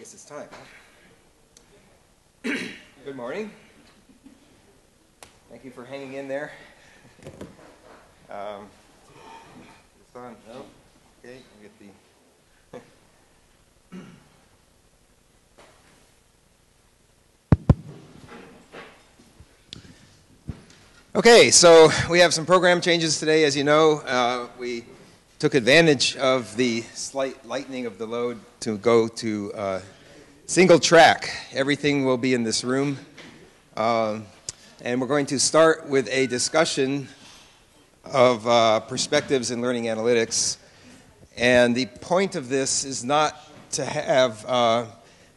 guess it's time. Good morning. Thank you for hanging in there. It's on. No? Okay, we get the. Okay, so we have some program changes today. As you know, we took advantage of the slight lightening of the load to go to single track. Everything will be in this room. And we're going to start with a discussion of perspectives in learning analytics. And the point of this is not to have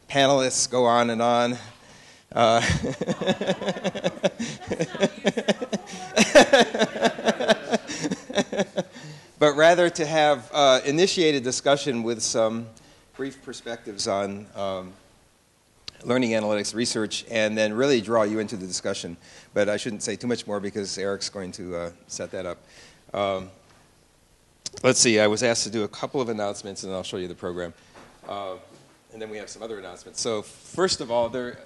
panelists go on and on. But rather to have initiated discussion with some brief perspectives on learning analytics research, and then really draw you into the discussion. But I shouldn't say too much more because Eric's going to set that up. Let's see, I was asked to do a couple of announcements, and I'll show you the program. And then we have some other announcements. So first of all, there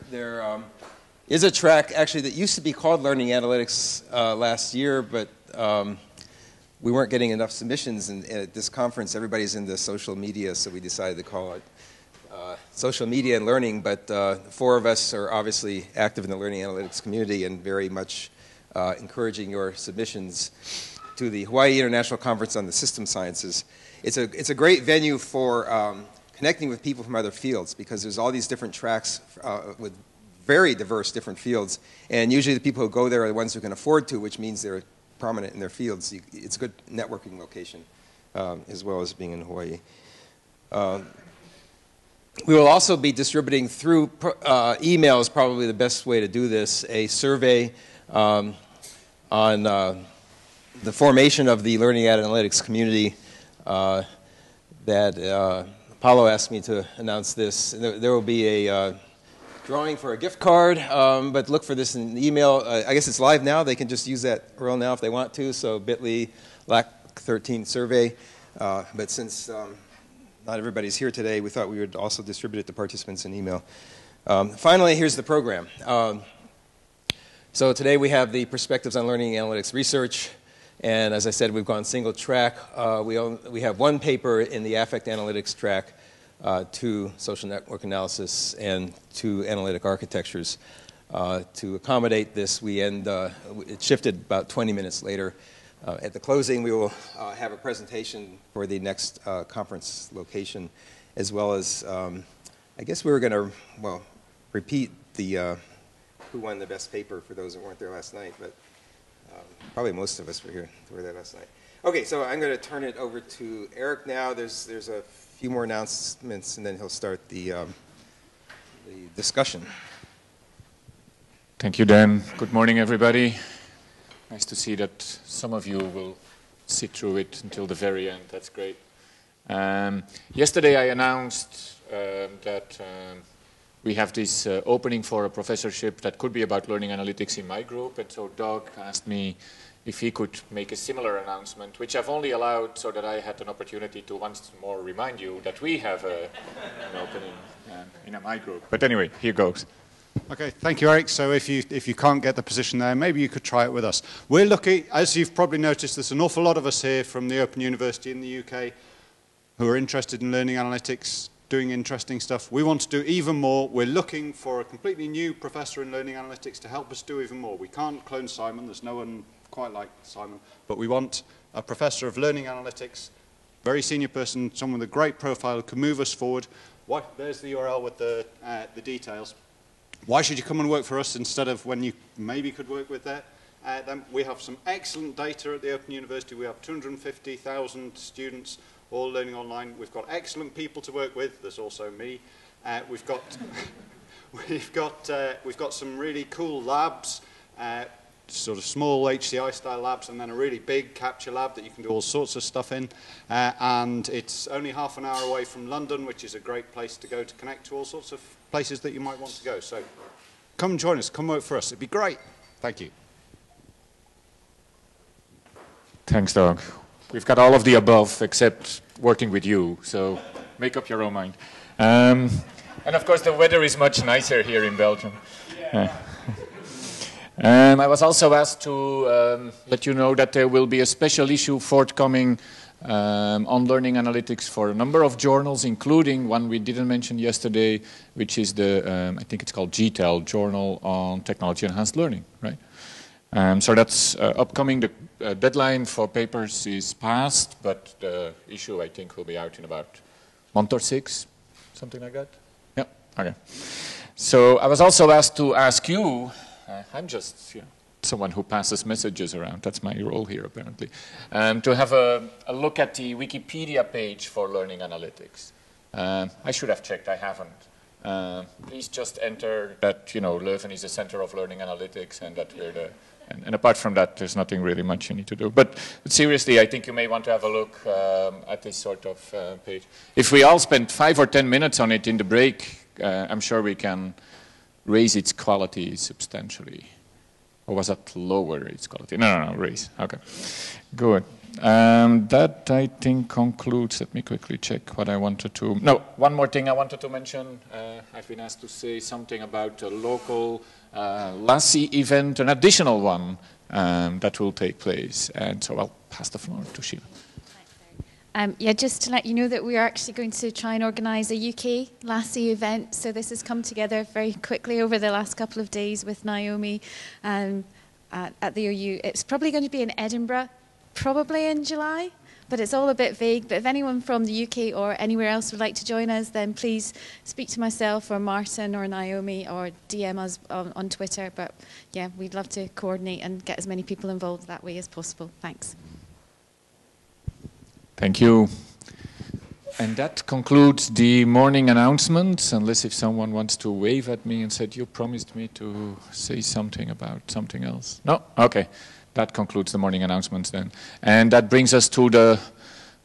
is a track actually that used to be called Learning Analytics last year, but we weren't getting enough submissions, and at this conference everybody's into social media, so we decided to call it Social Media and Learning. But four of us are obviously active in the learning analytics community and very much encouraging your submissions to the Hawaii International Conference on the System Sciences. It's a great venue for connecting with people from other fields, because there's all these different tracks with very diverse different fields, and usually the people who go there are the ones who can afford to, which means they're prominent in their fields. It's a good networking location, as well as being in Hawaii. We will also be distributing through email is probably the best way to do this, a survey on the formation of the learning analytics community that Paulo asked me to announce this. There will be a drawing for a gift card, but look for this in the email. I guess it's live now. They can just use that URL now if they want to, so bit.ly LAK 13 survey. But since not everybody's here today, we thought we would also distribute it to participants in email. Finally, here's the program. So today we have the perspectives on learning analytics research. And as I said, we've gone single track. We have one paper in the affect analytics track, 2 social network analysis, and 2 analytic architectures. To accommodate this, it shifted about 20 minutes later. At the closing, we will have a presentation for the next conference location, as well as, I guess we were going to, repeat the who won the best paper for those that weren't there last night, but probably most of us were there last night. Okay, so I'm going to turn it over to Eric now. There's a few more announcements, and then he'll start the discussion. Thank you, Dan. Good morning, everybody. Nice to see that some of you will sit through it until the very end. That's great. Yesterday I announced that we have this opening for a professorship that could be about learning analytics in my group, and so Doug asked me if he could make a similar announcement, which I've only allowed so that I had an opportunity to once more remind you that we have an opening in my group. But anyway, here goes. Okay, thank you, Eric. So if you can't get the position there, maybe you could try it with us. We're looking, as you've probably noticed, there's an awful lot of us here from the Open University in the UK who are interested in learning analytics, doing interesting stuff. We want to do even more. We're looking for a completely new professor in learning analytics to help us do even more. We can't clone Simon. There's no one quite like Simon. But we want a professor of learning analytics, very senior person, someone with a great profile who can move us forward. There's the URL with the details. Why should you come and work for us instead of when you maybe could work with them? We have some excellent data at the Open University. We have 250,000 students all learning online. We've got excellent people to work with. There's also me. We've got some really cool labs, sort of small HCI style labs, and then a really big capture lab that you can do all sorts of stuff in. And it's only half an hour away from London, which is a great place to go to connect to all sorts of places that you might want to go. So come and join us. Come work for us. It'd be great. Thank you. Thanks, Doug. We've got all of the above except working with you, so make up your own mind. And of course, the weather is much nicer here in Belgium. Yeah. I was also asked to let you know that there will be a special issue forthcoming on learning analytics for a number of journals, including one we didn't mention yesterday, which is the, I think it's called GTEL, Journal on Technology Enhanced Learning, right? So that's upcoming. The deadline for papers is passed, but the issue, I think, will be out in about a month or 6, something like that. Yeah, okay. So I was also asked to ask you, I'm just someone who passes messages around, that's my role here apparently, to have a look at the Wikipedia page for learning analytics. I should have checked, I haven't. Please just enter that, Leuven is the center of learning analytics and that we're the, and apart from that, there's nothing really much you need to do. But seriously, I think you may want to have a look at this sort of page. If we all spend 5 or 10 minutes on it in the break, I'm sure we can raise its quality substantially. Or was that lower its quality? No, raise. Okay, good. That, I think, concludes. Let me quickly check what I wanted to... No, one more thing I wanted to mention. I've been asked to say something about a local LAK event, an additional one that will take place. And so I'll pass the floor to Sheila. Yeah, just to let you know that we are actually going to try and organise a UK LAK event. So this has come together very quickly over the last couple of days with Naomi at the OU. It's probably going to be in Edinburgh, probably in July, but it's all a bit vague. But if anyone from the UK or anywhere else would like to join us, then please speak to myself or Martin or Naomi or DM us on Twitter. But yeah, we'd love to coordinate and get as many people involved that way as possible. Thanks. Thank you. And that concludes the morning announcements, unless if someone wants to wave at me and said, you promised me to say something about something else. No? Okay. That concludes the morning announcements then. And that brings us to the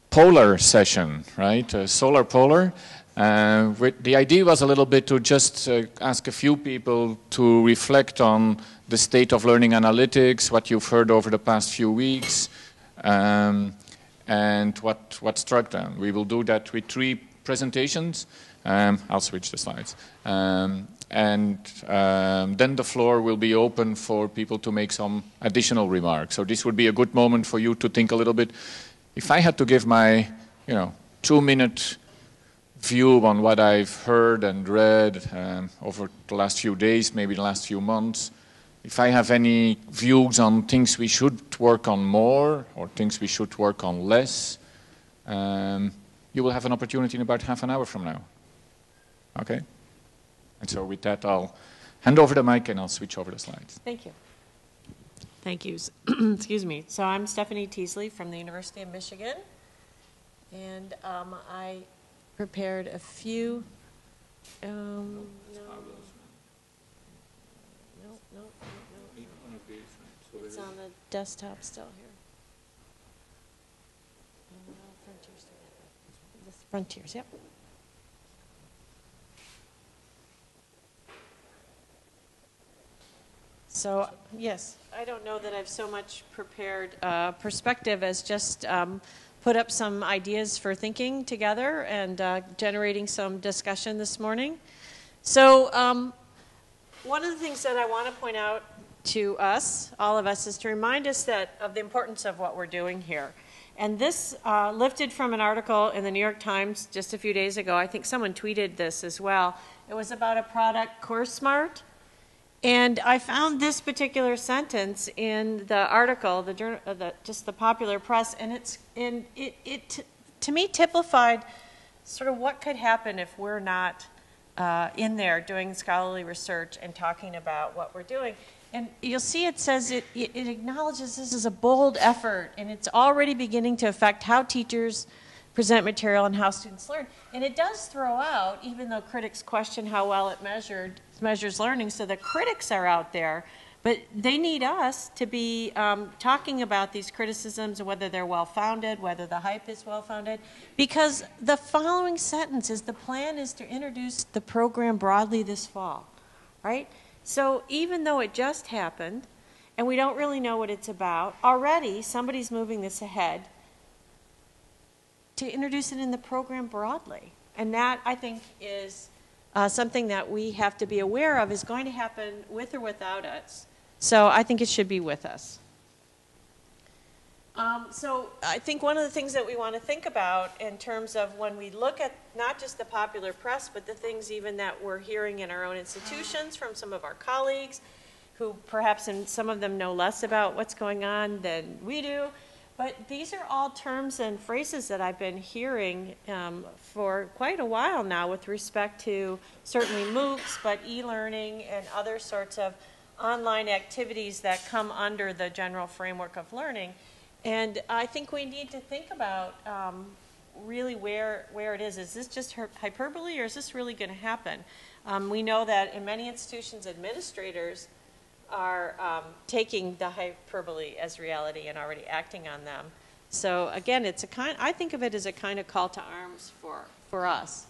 polar session, right? Solar polar. The idea was a little bit to just ask a few people to reflect on the state of learning analytics, what you've heard over the past few weeks, and what struck them. We will do that with 3 presentations. I'll switch the slides. Then the floor will be open for people to make some additional remarks. So this would be a good moment for you to think a little bit. If I had to give my 2-minute view on what I've heard and read over the last few days, maybe the last few months, if I have any views on things we should work on more or things we should work on less, you will have an opportunity in about half an hour from now. Okay? And so with that, I'll hand over the mic and I'll switch over the slides. Thank you. Thank you. Excuse me. So I'm Stephanie Teasley from the University of Michigan. And I prepared a few... No. It's on the desktop still here. Frontiers. The Frontiers, yep. So, yes, I don't know that I've so much prepared perspective as just put up some ideas for thinking together and generating some discussion this morning. So, one of the things that I want to point out to us, all of us, is to remind us of the importance of what we're doing here. And this lifted from an article in the New York Times just a few days ago. I think someone tweeted this as well. It was about a product, CourseSmart. And I found this particular sentence in the article, just the popular press, and it to me typified sort of what could happen if we're not in there doing scholarly research and talking about what we're doing. And you'll see it says it acknowledges this is a bold effort, and it's already beginning to affect how teachers present material and how students learn. And it does throw out, even though critics question how well it measures learning, so the critics are out there, but they need us to be talking about these criticisms and whether they're well-founded, whether the hype is well-founded, because the following sentence is the plan is to introduce the program broadly this fall, right? So even though it just happened, and we don't really know what it's about, already somebody's moving this ahead to introduce it in the program broadly. And that, I think, is something that we have to be aware of is going to happen with or without us. So I think it should be with us. So I think one of the things that we want to think about in terms of when we look at not just the popular press, but the things even that we're hearing in our own institutions from some of our colleagues, who perhaps some of them know less about what's going on than we do. But these are all terms and phrases that I've been hearing for quite a while now with respect to certainly MOOCs, but e-learning and other sorts of online activities that come under the general framework of learning. And I think we need to think about really where it is. Is this just hyperbole, or is this really going to happen? We know that in many institutions, administrators are taking the hyperbole as reality and already acting on them. So again, it's I think of it as a kind of call to arms for us.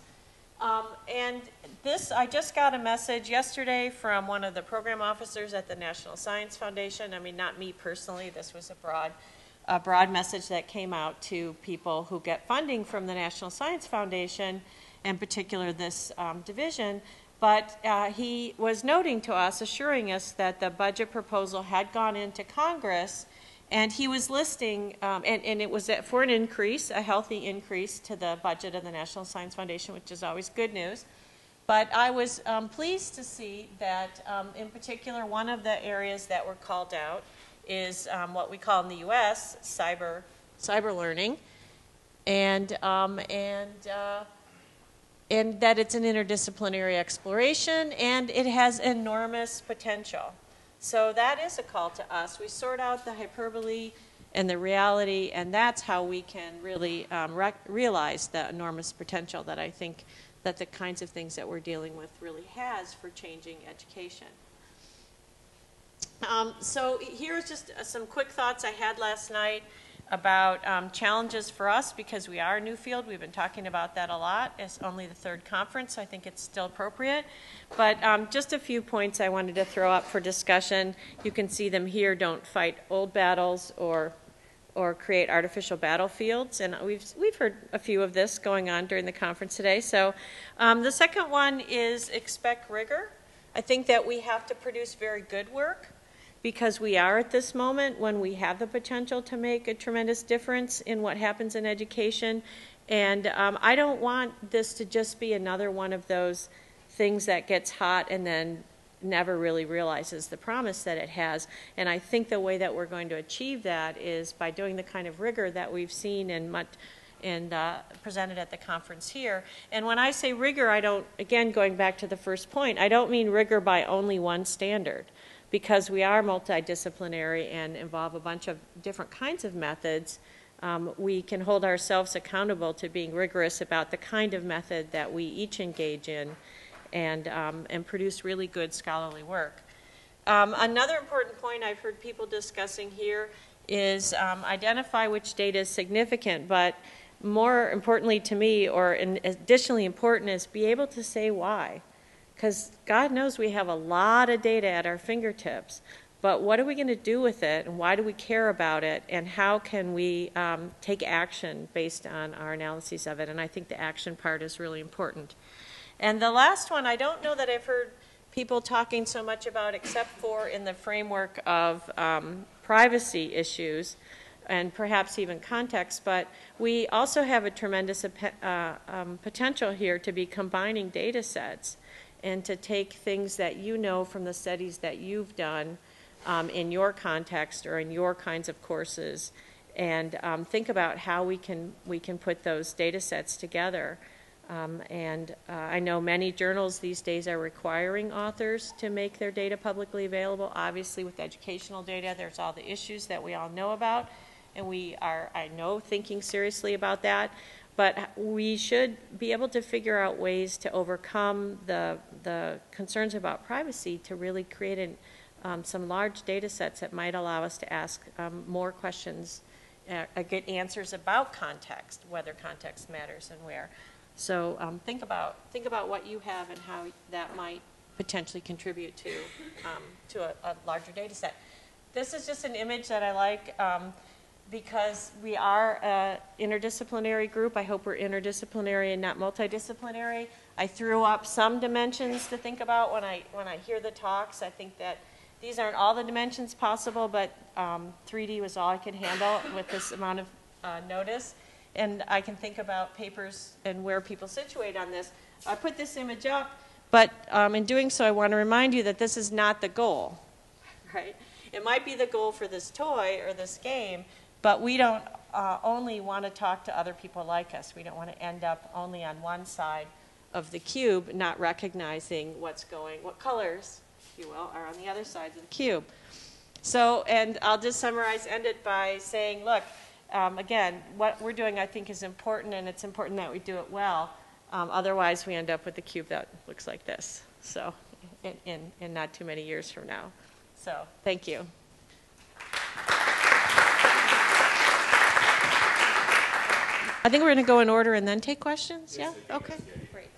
And this, I just got a message yesterday from one of the program officers at the National Science Foundation. I mean, not me personally. This was a broad message that came out to people who get funding from the National Science Foundation, in particular this division. But he was noting to us, assuring us that the budget proposal had gone into Congress, and he was listing, and it was for an increase, a healthy increase to the budget of the National Science Foundation, which is always good news. But I was pleased to see that, in particular, one of the areas that were called out is what we call in the U.S. cyber learning, and that it's an interdisciplinary exploration, and it has enormous potential. So that is a call to us. We sort out the hyperbole and the reality, and that's how we can really realize the enormous potential that I think that the kinds of things that we're dealing with really has for changing education. So here's just some quick thoughts I had last night about challenges for us, because we are a new field. We've been talking about that a lot. It's only the third conference, so I think it's still appropriate. But just a few points I wanted to throw up for discussion. You can see them here. Don't fight old battles or create artificial battlefields. And we've heard a few of this going on during the conference today. So the second one is expect rigor. I think that we have to produce very good work, because we are at this moment when we have the potential to make a tremendous difference in what happens in education. And I don't want this to just be another one of those things that gets hot and then never really realizes the promise that it has. And I think the way that we're going to achieve that is by doing the kind of rigor that we've seen and presented at the conference here. And when I say rigor, I don't, again, going back to the first point, I don't mean rigor by only one standard, because we are multidisciplinary and involve a bunch of different kinds of methods. We can hold ourselves accountable to being rigorous about the kind of method that we each engage in, and produce really good scholarly work. Another important point I've heard people discussing here is identify which data is significant, but more importantly to me, or additionally important, is be able to say why. Because God knows we have a lot of data at our fingertips, but what are we going to do with it, and why do we care about it, and how can we take action based on our analyses of it? And I think the action part is really important. And the last one, I don't know that I've heard people talking so much about, except for in the framework of privacy issues and perhaps even context, but we also have a tremendous potential here to be combining data sets and to take things that you know from the studies that you've done in your context or in your kinds of courses, and think about how we can put those data sets together. I know many journals these days are requiring authors to make their data publicly available. Obviously, with educational data, there's all the issues that we all know about, and we are, I know, thinking seriously about that. But we should be able to figure out ways to overcome the concerns about privacy to really create some large data sets that might allow us to ask more questions, get answers about context, whether context matters and where. So think about what you have and how that might potentially contribute to a larger data set. This is just an image that I like. because we are an interdisciplinary group. I hope we're interdisciplinary and not multidisciplinary. I threw up some dimensions to think about when I hear the talks. I think that these aren't all the dimensions possible, but 3D was all I could handle with this amount of notice. And I can think about papers and where people situate on this. I put this image up, but in doing so, I want to remind you that this is not the goal, right? It might be the goal for this toy or this game, but we don't only want to talk to other people like us. We don't want to end up only on one side of the cube, not recognizing what colors, if you will, are on the other side of the cube. So, and I'll just end it by saying, look, again, what we're doing I think is important, and it's important that we do it well. Otherwise, we end up with a cube that looks like this. So, in not too many years from now. So, thank you. I think we're going to go in order and then take questions. Yeah? Okay. Great.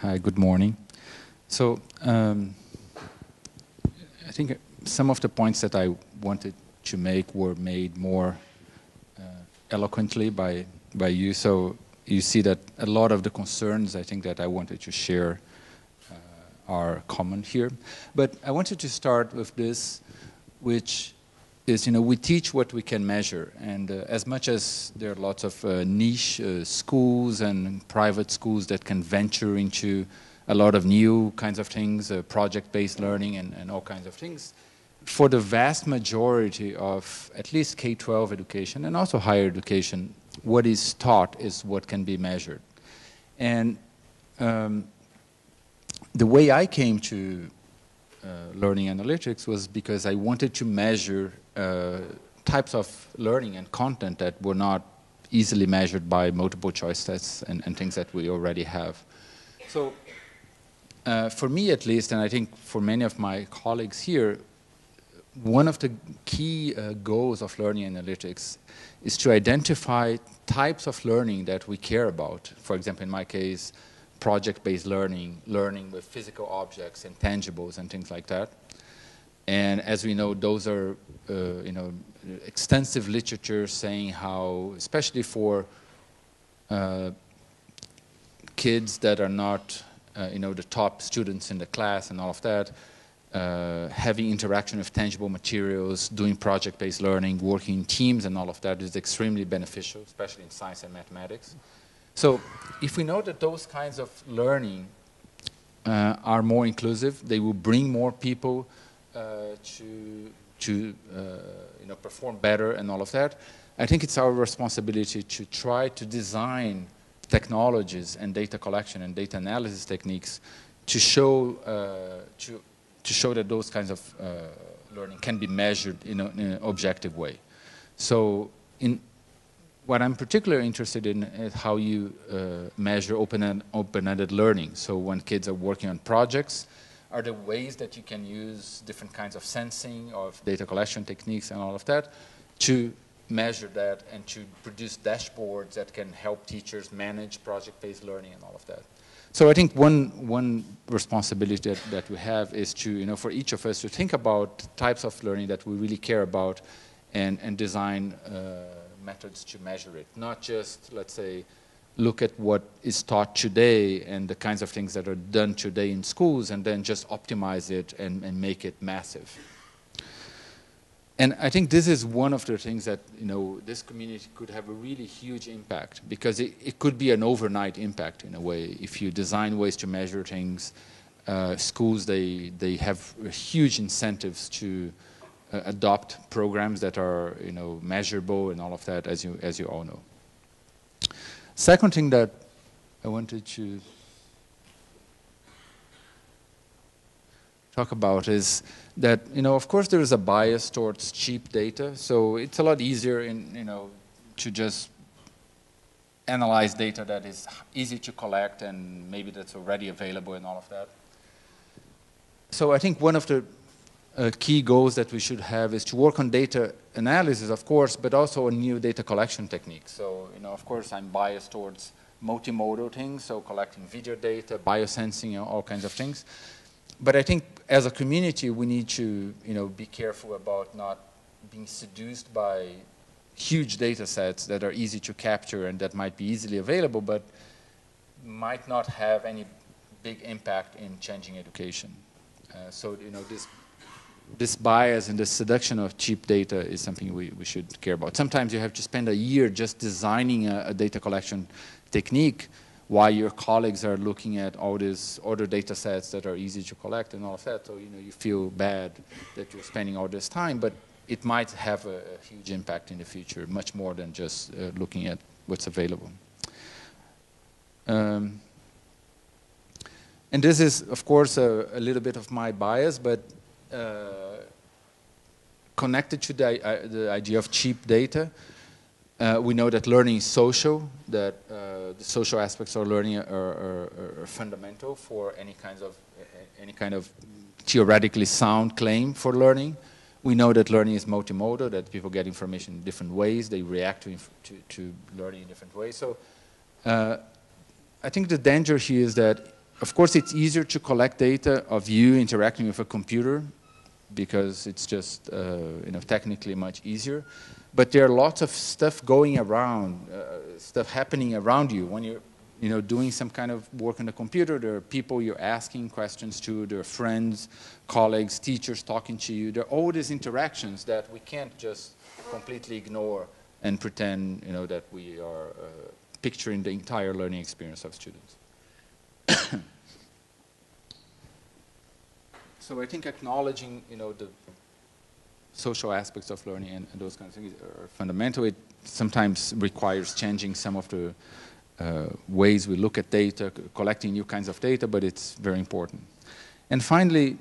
Hi, good morning. So I think some of the points that I wanted to make were made more eloquently by you. So you see that a lot of the concerns I think that I wanted to share are common here. But I wanted to start with this, which is, we teach what we can measure. And as much as there are lots of niche schools and private schools that can venture into a lot of new kinds of things, project-based learning and all kinds of things, for the vast majority of at least K-12 education and also higher education, what is taught is what can be measured. And the way I came to learning analytics was because I wanted to measure types of learning and content that were not easily measured by multiple choice tests and things that we already have. So for me at least, and I think for many of my colleagues here, one of the key goals of learning analytics is to identify types of learning that we care about. For example, in my case, project-based learning, learning with physical objects and tangibles and things like that. And as we know, those are, extensive literature saying how, especially for kids that are not, the top students in the class and all of that, having interaction with tangible materials, doing project-based learning, working in teams and all of that is extremely beneficial, especially in science and mathematics. So if we know that those kinds of learning are more inclusive, they will bring more people to perform better and all of that, I think it's our responsibility to try to design technologies and data collection and data analysis techniques to show that those kinds of learning can be measured in an objective way. So what I'm particularly interested in is how you measure open-ended learning. So when kids are working on projects, are there ways that you can use different kinds of sensing, of data collection techniques and all of that to measure that and to produce dashboards that can help teachers manage project-based learning and all of that? So I think one responsibility that we have is to, for each of us to think about types of learning that we really care about and design methods to measure it. Not just, let's say, look at what is taught today and the kinds of things that are done today in schools and then just optimize it and make it massive. And I think this is one of the things that, this community could have a really huge impact, because it could be an overnight impact in a way. If you design ways to measure things, schools, they have huge incentives to adopt programs that are, measurable and all of that, as you all know. Second thing that I wanted to talk about is that, of course there is a bias towards cheap data, so it's a lot easier to just analyze data that is easy to collect and maybe that's already available and all of that. So I think one of the key goals that we should have is to work on data analysis, of course, but also on new data collection techniques. So, of course, I'm biased towards multimodal things, so collecting video data, biosensing, all kinds of things. But I think as a community, we need to, be careful about not being seduced by huge data sets that are easy to capture and that might be easily available, but might not have any big impact in changing education. So, this bias and this seduction of cheap data is something we should care about. Sometimes you have to spend a year just designing a data collection technique while your colleagues are looking at all these other data sets that are easy to collect and all of that. So, you feel bad that you're spending all this time, but it might have a huge impact in the future, much more than just looking at what's available. And this is, of course, a little bit of my bias, but connected to the idea of cheap data, we know that learning is social, that the social aspects of learning are fundamental for any kind of theoretically sound claim for learning. We know that learning is multimodal, that people get information in different ways, they react to learning in different ways. So I think the danger here is that, of course, it's easier to collect data of you interacting with a computer because it's just technically much easier. But there are lots of stuff going around, stuff happening around you when you're doing some kind of work on the computer. There are people you're asking questions to. There are friends, colleagues, teachers talking to you. There are all these interactions that we can't just completely ignore and pretend that we are picturing the entire learning experience of students. So I think acknowledging, the social aspects of learning and those kinds of things are fundamental. It sometimes requires changing some of the ways we look at data, collecting new kinds of data, but it's very important. And finally,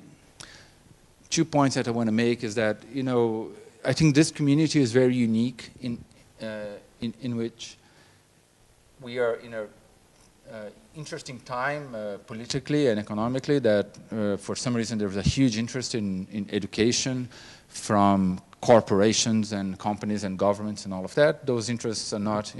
2 points that I want to make is that, I think this community is very unique in which we are in a interesting time politically and economically that for some reason there was a huge interest in education from corporations and companies and governments and all of that. Those interests are not,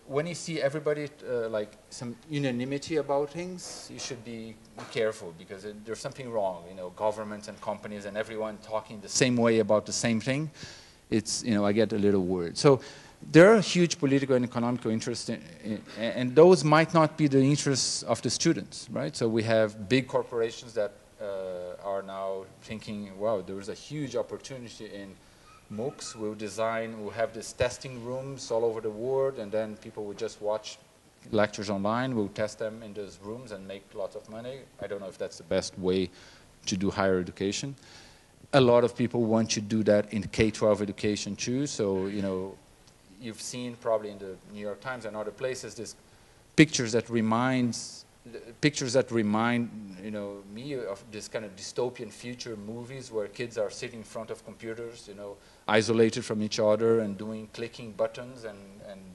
when you see everybody like some unanimity about things, you should be careful because there's something wrong. Governments and companies and everyone talking the same way about the same thing. It's, I get a little worried. So there are huge political and economical interests, and those might not be the interests of the students, right? So we have big corporations that are now thinking, wow, there is a huge opportunity in MOOCs. We'll have these testing rooms all over the world, and then people will just watch lectures online. We'll test them in those rooms and make lots of money. I don't know if that's the best way to do higher education. A lot of people want to do that in K-12 education too, so, you've seen probably in the New York Times and other places these pictures that remind me of this kind of dystopian future movies where kids are sitting in front of computers, isolated from each other and clicking buttons and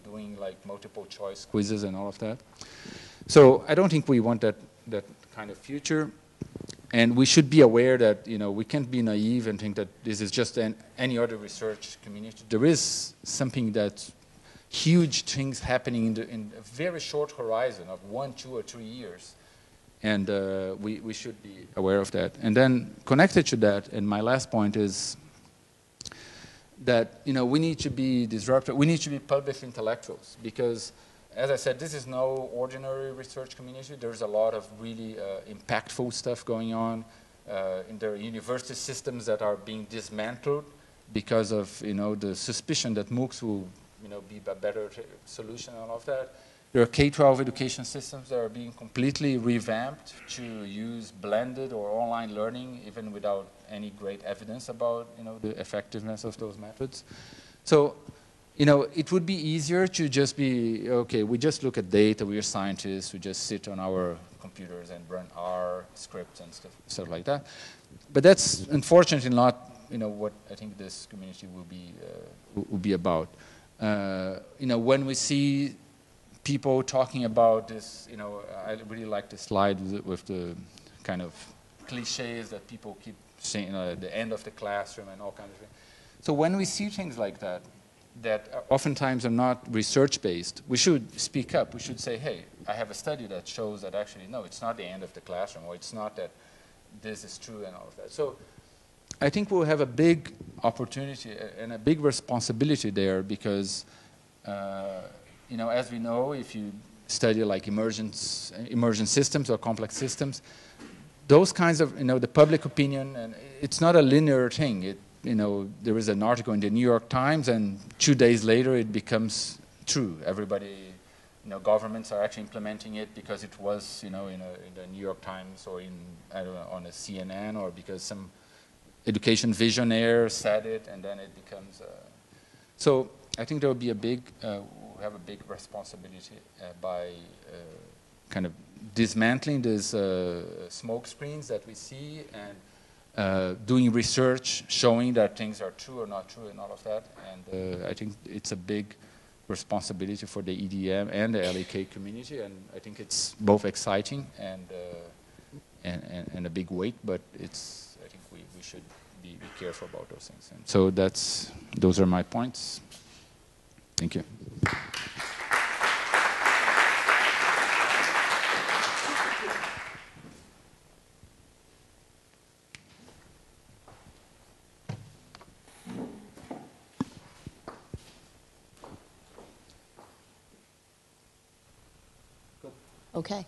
doing like multiple choice quizzes and all of that. So I don't think we want that kind of future. And we should be aware that, we can't be naive and think that this is just any other research community. There is something that's huge things happening in a very short horizon of 1, 2, or 3 years. And we should be aware of that. And then connected to that, and my last point is that, we need to be disruptive. We need to be public intellectuals because, as I said, this is no ordinary research community. There's a lot of really impactful stuff going on. In their university systems that are being dismantled because of the suspicion that MOOCs will be a better solution and all of that. There are K-12 education systems that are being completely revamped to use blended or online learning, even without any great evidence about the effectiveness of those methods. So. It would be easier to just be, okay, we just look at data, we're scientists, we just sit on our computers and run R scripts and stuff like that. But that's unfortunately not, what I think this community will be about. when we see people talking about this, I really like the slide with the kind of cliches that people keep saying, at the end of the classroom and all kinds of things. So when we see things like that oftentimes are not research-based, we should speak up. We should say, hey, I have a study that shows that actually, no, it's not the end of the classroom, or it's not that this is true and all of that. So I think we'll have a big opportunity and a big responsibility there because, as we know, if you study like emergent systems or complex systems, those kinds of, the public opinion, and it's not a linear thing. There is an article in the New York Times, and 2 days later it becomes true. Everybody, governments are actually implementing it because it was, in the New York Times or on a CNN, or because some education visionaire said it, and then it becomes. So I think there will be we have a big responsibility by kind of dismantling these smoke screens that we see and doing research showing that things are true or not true and all of that. And I think it's a big responsibility for the EDM and the LAK community, and I think it's both exciting and a big weight, but I think we should be careful about those things. And so those are my points. Thank you. Okay.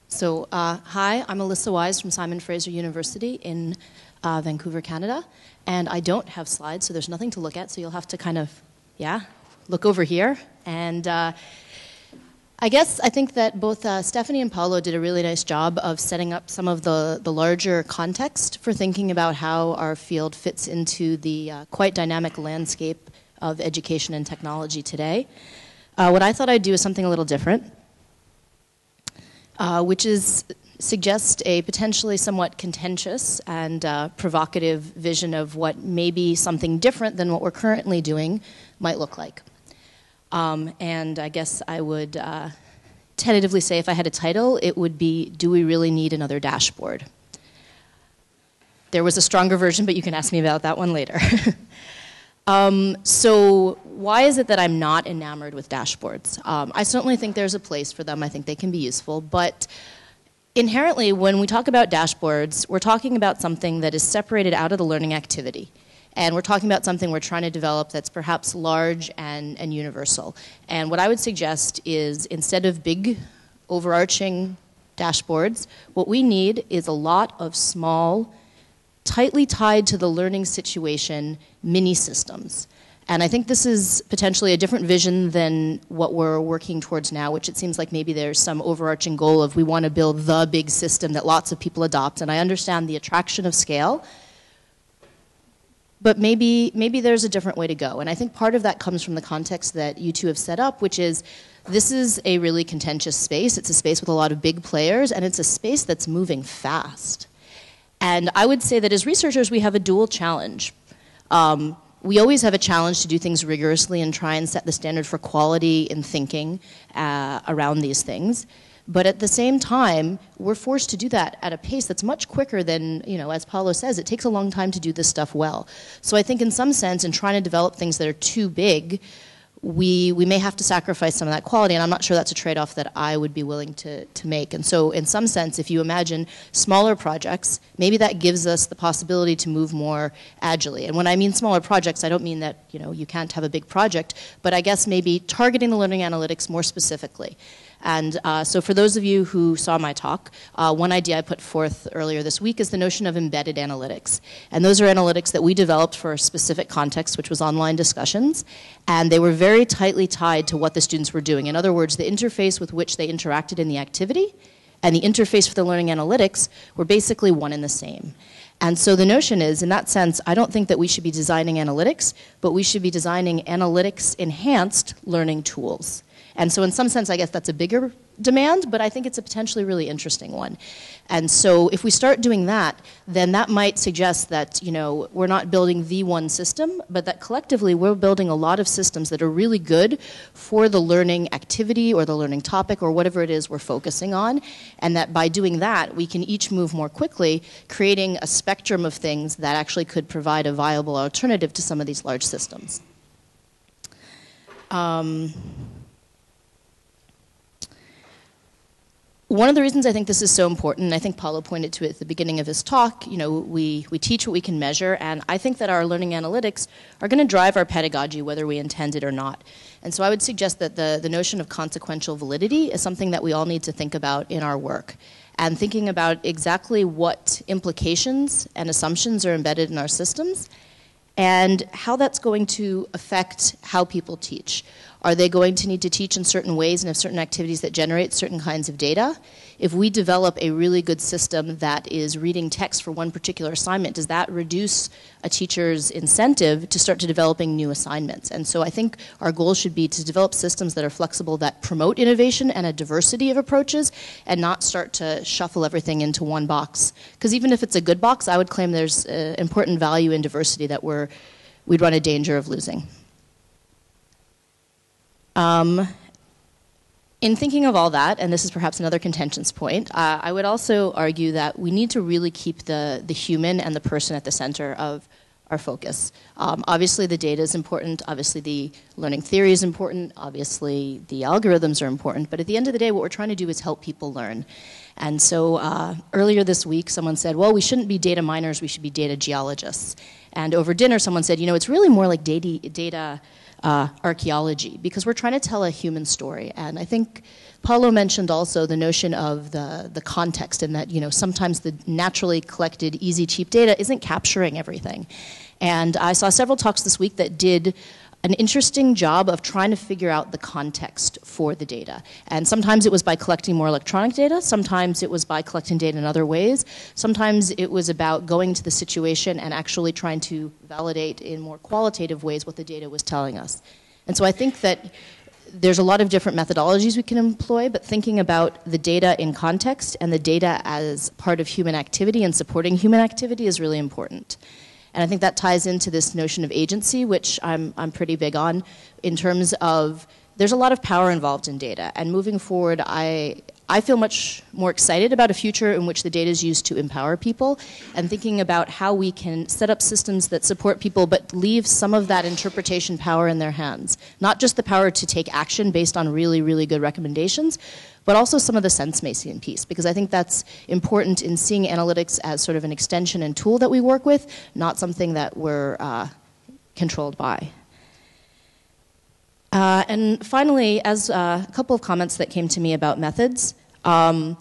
So, hi, I'm Alyssa Wise from Simon Fraser University in Vancouver, Canada. And I don't have slides, so there's nothing to look at, so you'll have to kind of, look over here. And I think that both Stephanie and Paulo did a really nice job of setting up some of the larger context for thinking about how our field fits into the quite dynamic landscape of education and technology today. What I thought I'd do is something a little different. Which is suggest a potentially somewhat contentious and provocative vision of what maybe something different than what we're currently doing might look like. And I guess I would tentatively say if I had a title, it would be, do we really need another dashboard? There was a stronger version, but you can ask me about that one later. So why is it that I'm not enamored with dashboards? I certainly think there's a place for them. I think they can be useful. But inherently, when we talk about dashboards, we're talking about something that is separated out of the learning activity. And we're talking about something we're trying to develop that's perhaps large and universal. And what I would suggest is instead of big, overarching dashboards, what we need is a lot of small, tightly tied to the learning situation mini systems. And I think this is potentially a different vision than what we're working towards now, which it seems like maybe there's some overarching goal of we want to build the big system that lots of people adopt. And I understand the attraction of scale, but maybe there's a different way to go. And I think part of that comes from the context that you two have set up, which is this is a really contentious space. It's a space with a lot of big players, and it's a space that's moving fast. And I would say that as researchers, we have a dual challenge. We always have a challenge to do things rigorously and try and set the standard for quality in thinking around these things. But at the same time, we're forced to do that at a pace that's much quicker than, as Paulo says, it takes a long time to do this stuff well. So I think in some sense, in trying to develop things that are too big, we may have to sacrifice some of that quality, and I'm not sure that's a trade-off that I would be willing to make. And so in some sense, if you imagine smaller projects, maybe that gives us the possibility to move more agilely. And when I mean smaller projects, I don't mean that you can't have a big project, but I guess maybe targeting the learning analytics more specifically. And so for those of you who saw my talk, one idea I put forth earlier this week is the notion of embedded analytics. And those are analytics that we developed for a specific context, which was online discussions. And they were very tightly tied to what the students were doing. In other words, the interface with which they interacted in the activity and the interface for the learning analytics were basically one and the same. And so the notion is, in that sense, I don't think that we should be designing analytics, but we should be designing analytics-enhanced learning tools. And so in some sense, I guess that's a bigger demand, but I think it's a potentially really interesting one. And so if we start doing that, then that might suggest that, you know, we're not building the one system, but that collectively we're building a lot of systems that are really good for the learning activity or the learning topic or whatever it is we're focusing on, and that by doing that, we can each move more quickly, creating a spectrum of things that actually could provide a viable alternative to some of these large systems. One of the reasons I think this is so important, and I think Paulo pointed to it at the beginning of his talk, you know, we teach what we can measure, and I think that our learning analytics are going to drive our pedagogy whether we intend it or not. And so I would suggest that the notion of consequential validity is something that we all need to think about in our work. And thinking about exactly what implications and assumptions are embedded in our systems and how that's going to affect how people teach. Are they going to need to teach in certain ways and have certain activities that generate certain kinds of data? If we develop a really good system that is reading text for one particular assignment, does that reduce a teacher's incentive to start to developing new assignments? And so I think our goal should be to develop systems that are flexible, that promote innovation and a diversity of approaches, and not start to shuffle everything into one box. Because even if it's a good box, I would claim there's important value in diversity that we'd run a danger of losing. In thinking of all that, and this is perhaps another contentious point, I would also argue that we need to really keep the human and the person at the center of our focus. Obviously the data is important, obviously the learning theory is important, obviously the algorithms are important, but at the end of the day what we're trying to do is help people learn. And so earlier this week someone said, well, we shouldn't be data miners, we should be data geologists. And over dinner someone said, you know, it's really more like data archaeology, because we're trying to tell a human story. And I think Paulo mentioned also the notion of the context, and that, you know, sometimes the naturally collected, easy, cheap data isn't capturing everything. And I saw several talks this week that did an interesting job of trying to figure out the context for the data. And sometimes it was by collecting more electronic data, sometimes it was by collecting data in other ways, sometimes it was about going to the situation and actually trying to validate in more qualitative ways what the data was telling us. And so I think that there's a lot of different methodologies we can employ, but thinking about the data in context and the data as part of human activity and supporting human activity is really important. And I think that ties into this notion of agency, which I'm pretty big on, in terms of there's a lot of power involved in data. And moving forward, I feel much more excited about a future in which the data is used to empower people, and thinking about how we can set up systems that support people but leave some of that interpretation power in their hands. Not just the power to take action based on really, really good recommendations, but also some of the sense-making piece, because I think that's important in seeing analytics as sort of an extension and tool that we work with, not something that we're controlled by. And finally, as a couple of comments that came to me about methods, I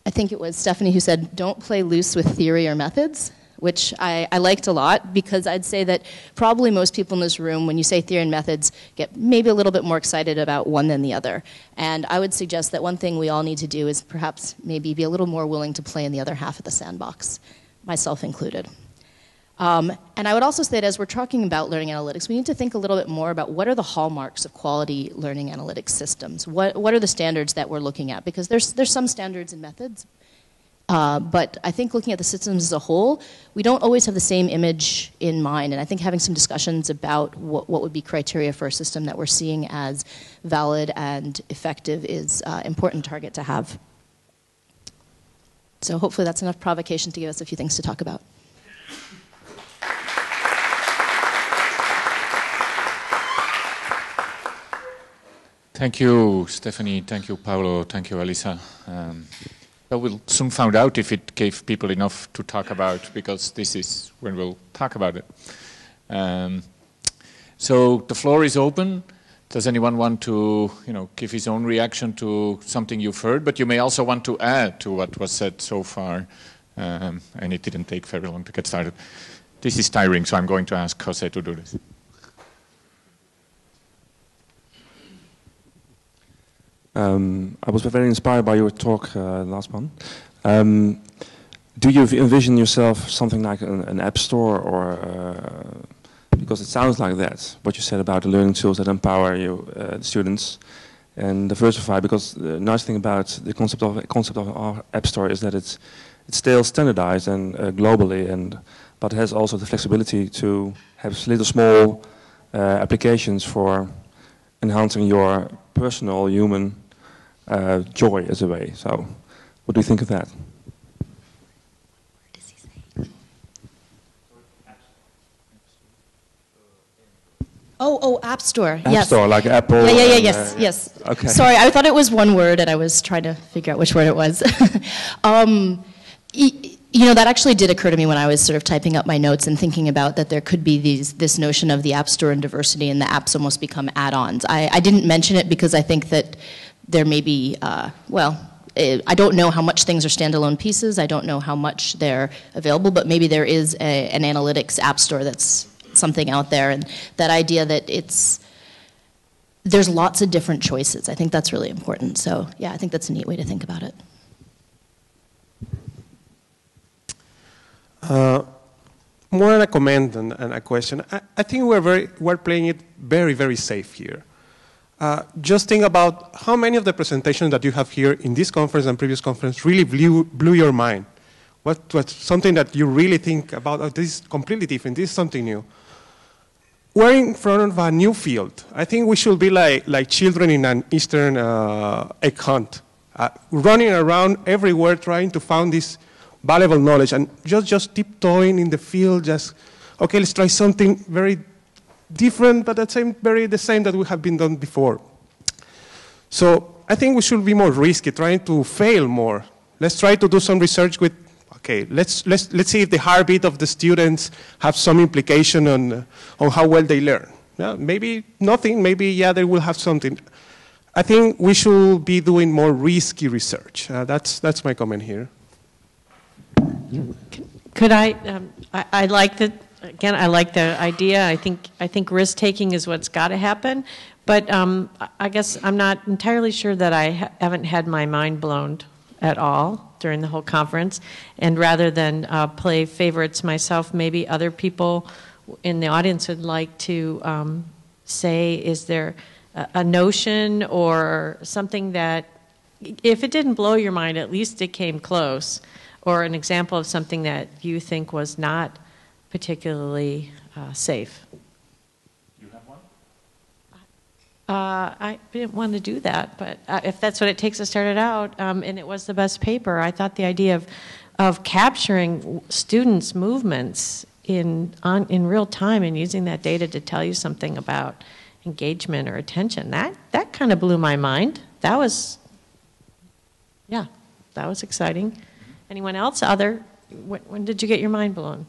think it was Stephanie who said, don't play loose with theory or methods, which I liked a lot, because I'd say that probably most people in this room, when you say theory and methods, get maybe a little bit more excited about one than the other. And I would suggest that one thing we all need to do is perhaps maybe be a little more willing to play in the other half of the sandbox, myself included. And I would also say that as we're talking about learning analytics, we need to think a little bit more about what are the hallmarks of quality learning analytics systems. What are the standards that we're looking at? Because there's some standards and methods, but I think looking at the systems as a whole, we don't always have the same image in mind. And I think having some discussions about what would be criteria for a system that we're seeing as valid and effective is an important target to have. So hopefully that's enough provocation to give us a few things to talk about. Thank you, Stephanie. Thank you, Paulo. Thank you, Alyssa. Well, we'll soon find out if it gave people enough to talk about, because this is when we'll talk about it. So the floor is open. Does anyone want to, give his own reaction to something you've heard? But you may also want to add to what was said so far. And it didn't take very long to get started. This is tiring, so I'm going to ask Jose to do this. I was very inspired by your talk last one. Do you envision yourself something like an app store or because it sounds like that, what you said about the learning tools that empower you, the students, and diversify, because the nice thing about the concept of our App Store is that it's still standardized and globally, but has also the flexibility to have little small applications for enhancing your personal human joy as a way. So, what do you think of that? Oh, App Store. App Store, like Apple. Yeah, yes. Okay. Sorry, I thought it was one word, and I was trying to figure out which word it was. You know, that actually did occur to me when I was sort of typing up my notes and thinking about that there could be this notion of the App Store and diversity, and the apps almost become add-ons. I didn't mention it because I think that there may be, I don't know how much things are standalone pieces. I don't know how much they're available, but maybe there is an analytics App Store that's something out there, and that idea that there's lots of different choices. I think that's really important. So yeah, I think that's a neat way to think about it. More than a comment and a question. I think we're playing it very, very safe here. Just think about how many of the presentations that you have here in this conference and previous conference really blew your mind. What's something that you really think about, oh, this is completely different, this is something new. We're in front of a new field. I think we should be like children in an Eastern egg hunt, running around everywhere trying to find this valuable knowledge and just tiptoeing in the field, just, okay, let's try something very different, but the same that we have been done before. So I think we should be more risky, trying to fail more. Let's try to do some research with, okay, let's see if the heartbeat of the students have some implication on how well they learn. Yeah, maybe nothing, maybe, yeah, they will have something. I think we should be doing more risky research. That's my comment here. Could I like the, again, I like the idea. I think risk taking is what's got to happen, but I guess I'm not entirely sure that I haven't had my mind blown at all during the whole conference. And rather than play favorites myself, maybe other people in the audience would like to say, is there a notion or something that, if it didn't blow your mind, at least it came close, or an example of something that you think was not particularly safe? You have one? I didn't want to do that, but if that's what it takes to start it out, and it was the best paper, I thought the idea of capturing students' movements in real time and using that data to tell you something about engagement or attention, that kind of blew my mind. That was exciting. Anyone else? When did you get your mind blown?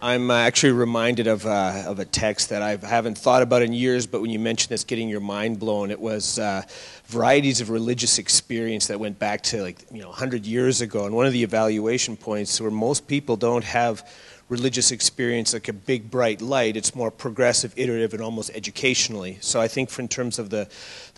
I'm actually reminded of a text that I haven't thought about in years, but when you mentioned this, getting your mind blown, it was varieties of religious experience that went back to 100 years ago. And one of the evaluation points where most people don't have religious experience like a big bright light, it's more progressive, iterative, and almost educationally. So I think in terms of the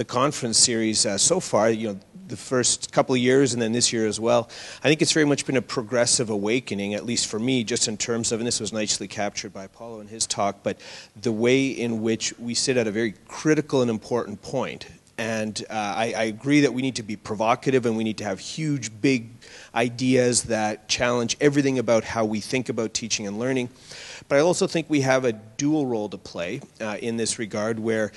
conference series so far, the first couple of years and then this year as well, I think it's very much been a progressive awakening, at least for me, just in terms of, and this was nicely captured by Paulo in his talk, but the way in which we sit at a very critical and important point. And I agree that we need to be provocative and we need to have huge, big ideas that challenge everything about how we think about teaching and learning. But I also think we have a dual role to play in this regard, where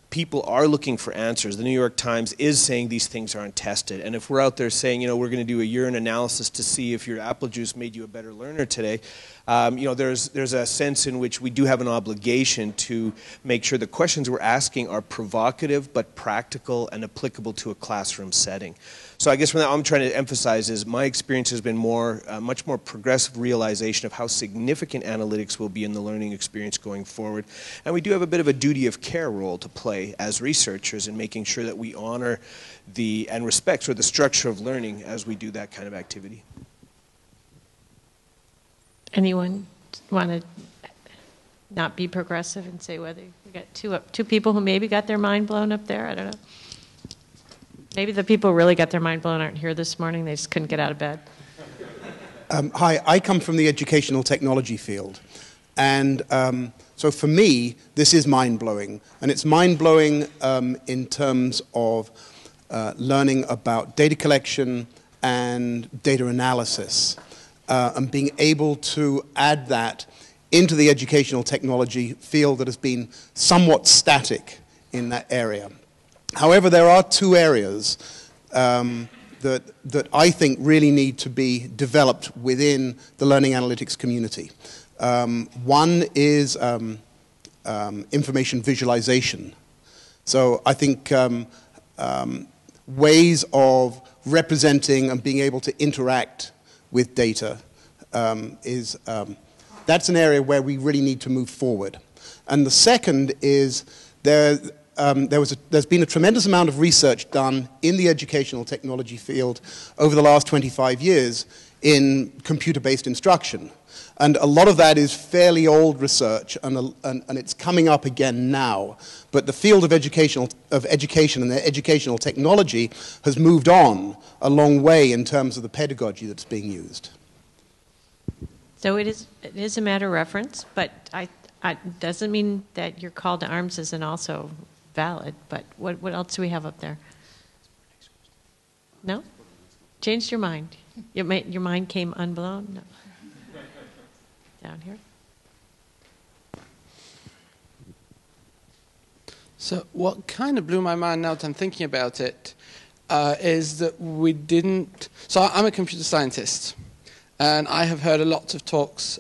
people are looking for answers. The New York Times is saying these things aren't tested. And if we're out there saying, we're going to do a urine analysis to see if your apple juice made you a better learner today, there's a sense in which we do have an obligation to make sure the questions we're asking are provocative but practical and applicable to a classroom setting. So I guess what I'm trying to emphasize is my experience has been much more progressive realization of how significant analytics will be in the learning experience going forward. And we do have a bit of a duty of care role to play as researchers in making sure that we honor and respect the structure of learning as we do that kind of activity. Anyone want to? not be progressive and say whether we got two people who maybe got their mind blown up there. I don't know. Maybe the people who really got their mind blown aren't here this morning. They just couldn't get out of bed. Hi, I come from the educational technology field. And so for me, this is mind-blowing. And it's mind-blowing in terms of learning about data collection and data analysis and being able to add that into the educational technology field that has been somewhat static in that area. However, there are two areas that I think really need to be developed within the learning analytics community. One is information visualization. So I think ways of representing and being able to interact with data that's an area where we really need to move forward. And the second is there's been a tremendous amount of research done in the educational technology field over the last 25 years in computer-based instruction. And a lot of that is fairly old research, and it's coming up again now. But the field of education and the educational technology has moved on a long way in terms of the pedagogy that's being used. So it is a matter of reference, but it doesn't mean that your call to arms isn't also valid. But what else do we have up there? No? Changed your mind? Your mind came unblown? No. Down here. So what kind of blew my mind now that I'm thinking about it is that we didn't... So I'm a computer scientist, and I have heard a lot of talks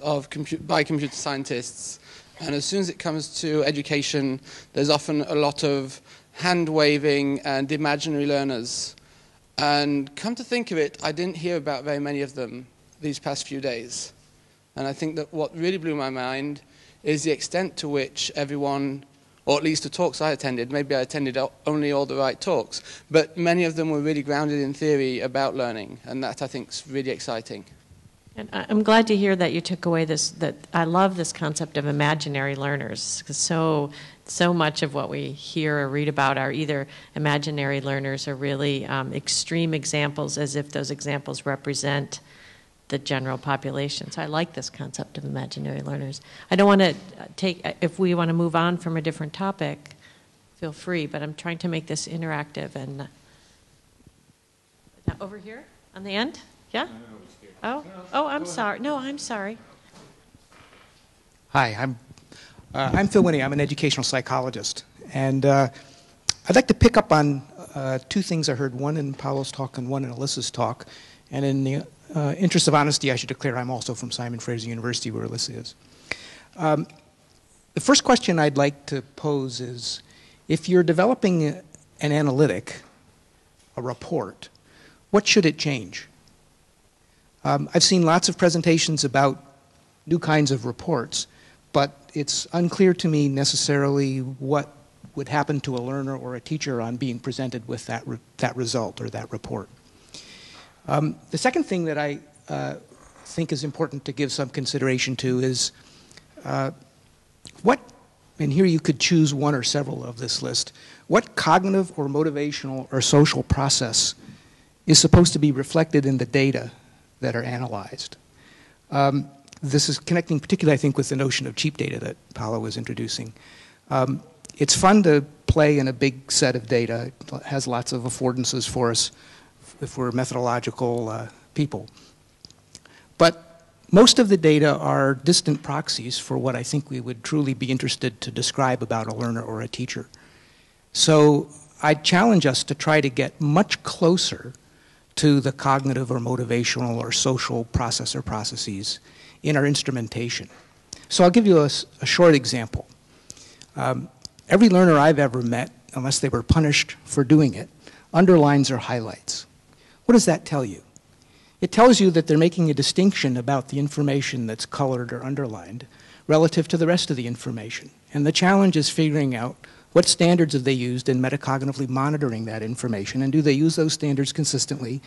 by computer scientists, and as soon as it comes to education, there's often a lot of hand-waving and imaginary learners. And come to think of it, I didn't hear about very many of them these past few days. And I think that what really blew my mind is the extent to which everyone, or at least the talks I attended, maybe I attended only all the right talks, but many of them were really grounded in theory about learning, and that I think is really exciting. And I'm glad to hear that you took away that I love this concept of imaginary learners, because so much of what we hear or read about are either imaginary learners or really extreme examples, as if those examples represent the general population. So I like this concept of imaginary learners. I don't want to if we want to move on from a different topic, feel free, but I'm trying to make this interactive. And over here on the end? Yeah? Oh, I'm sorry. No, I'm sorry. Hi, I'm Phil Winnie. I'm an educational psychologist. And I'd like to pick up on two things I heard, one in Paulo's talk and one in Alyssa's talk. And in the interest of honesty, I should declare I'm also from Simon Fraser University, where Alyssa is. The first question I'd like to pose is, if you're developing an analytic, a report, what should it change? I've seen lots of presentations about new kinds of reports, but it's unclear to me necessarily what would happen to a learner or a teacher on being presented with that result or that report. The second thing that I think is important to give some consideration to is and here you could choose one or several of this list, what cognitive or motivational or social process is supposed to be reflected in the data that are analyzed. This is connecting particularly, I think, with the notion of cheap data that Paulo was introducing. It's fun to play in a big set of data. It has lots of affordances for us if we're methodological people. But most of the data are distant proxies for what I think we would truly be interested to describe about a learner or a teacher. So I challenge us to try to get much closer to the cognitive or motivational or social process or processes in our instrumentation. So I'll give you a short example. Every learner I've ever met, unless they were punished for doing it, underlines or highlights. What does that tell you? It tells you that they're making a distinction about the information that's colored or underlined relative to the rest of the information. And the challenge is figuring out what standards have they used in metacognitively monitoring that information, and do they use those standards consistently,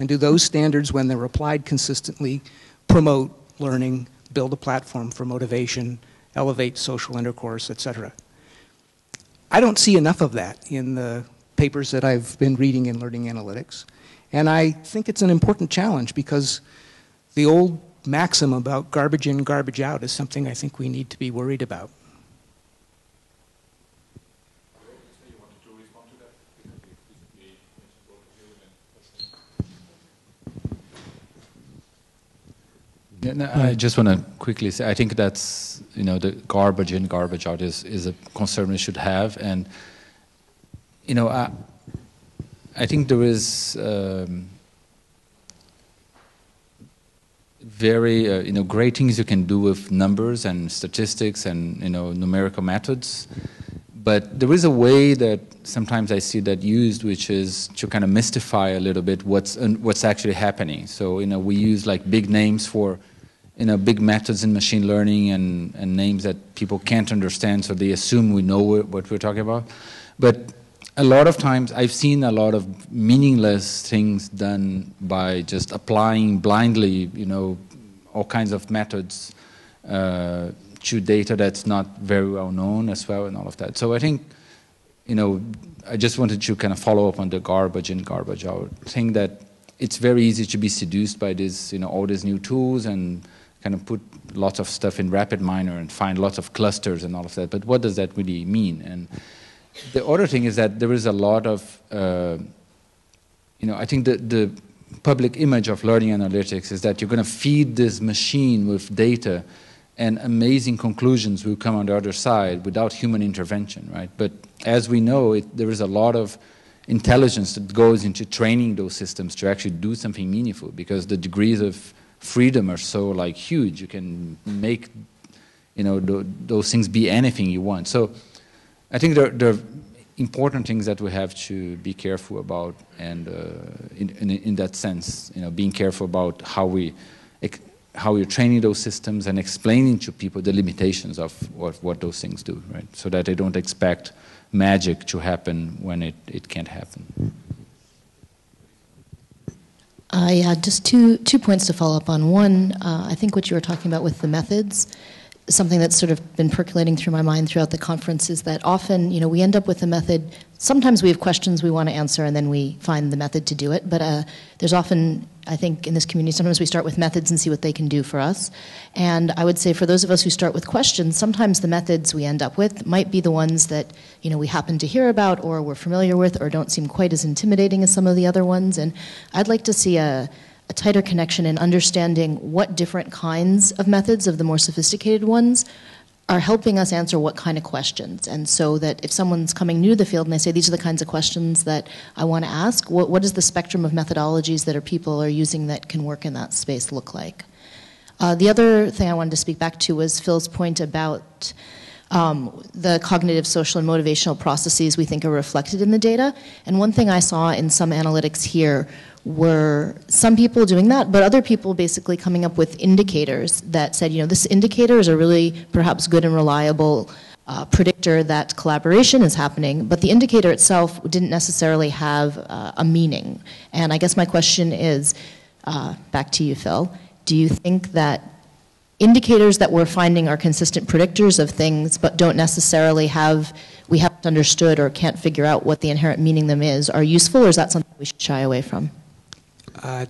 and do those standards, when they're applied consistently, promote learning, build a platform for motivation, elevate social intercourse, etc. I don't see enough of that in the papers that I've been reading in learning analytics. And I think it's an important challenge because the old maxim about garbage in, garbage out is something I think we need to be worried about. Yeah, no, I just want to quickly say, I think that's, the garbage in, garbage out is a concern we should have. And, I think there is very, great things you can do with numbers and statistics and, numerical methods. But there is a way that sometimes I see that used, which is to kind of mystify a little bit what's actually happening. So, we use like big names for, big methods in machine learning and names that people can't understand, so they assume we know what we're talking about. But a lot of times I've seen a lot of meaningless things done by just applying blindly, all kinds of methods to data that's not very well known as well and all of that. So I think, I just wanted to kind of follow up on the garbage in, garbage out thing, that it's very easy to be seduced by this, all these new tools and kind of put lots of stuff in RapidMiner and find lots of clusters and all of that. But what does that really mean? And the other thing is that there is a lot of, I think the public image of learning analytics is that you're going to feed this machine with data and amazing conclusions will come on the other side without human intervention, right? But as we know, there is a lot of intelligence that goes into training those systems to actually do something meaningful, because the degrees of freedom are so huge. You can make those things be anything you want. So I think there are important things that we have to be careful about, and in that sense, being careful about how we're training those systems and explaining to people the limitations of what those things do, right? So that they don't expect magic to happen when it can't happen. Yeah, just two points to follow up on. One, I think what you were talking about with the methods, something that's sort of been percolating through my mind throughout the conference is that often, we end up with a method. Sometimes we have questions we want to answer and then we find the method to do it. But there's often, I think in this community, sometimes we start with methods and see what they can do for us. And I would say for those of us who start with questions, sometimes the methods we end up with might be the ones that, we happen to hear about or we're familiar with or don't seem quite as intimidating as some of the other ones. And I'd like to see a tighter connection in understanding what different kinds of methods of the more sophisticated ones are helping us answer what kind of questions. And so that if someone's coming new to the field and they say, these are the kinds of questions that I want to ask, what does the spectrum of methodologies that people are using that can work in that space look like? The other thing I wanted to speak back to was Phil's point about the cognitive, social, and motivational processes we think are reflected in the data. And one thing I saw in some analytics here were some people doing that, but other people basically coming up with indicators that said, this indicator is a really perhaps good and reliable predictor that collaboration is happening, but the indicator itself didn't necessarily have a meaning. And I guess my question is, back to you, Phil, do you think that indicators that we're finding are consistent predictors of things but don't necessarily we haven't understood or can't figure out what the inherent meaning them is, are useful, or is that something we should shy away from?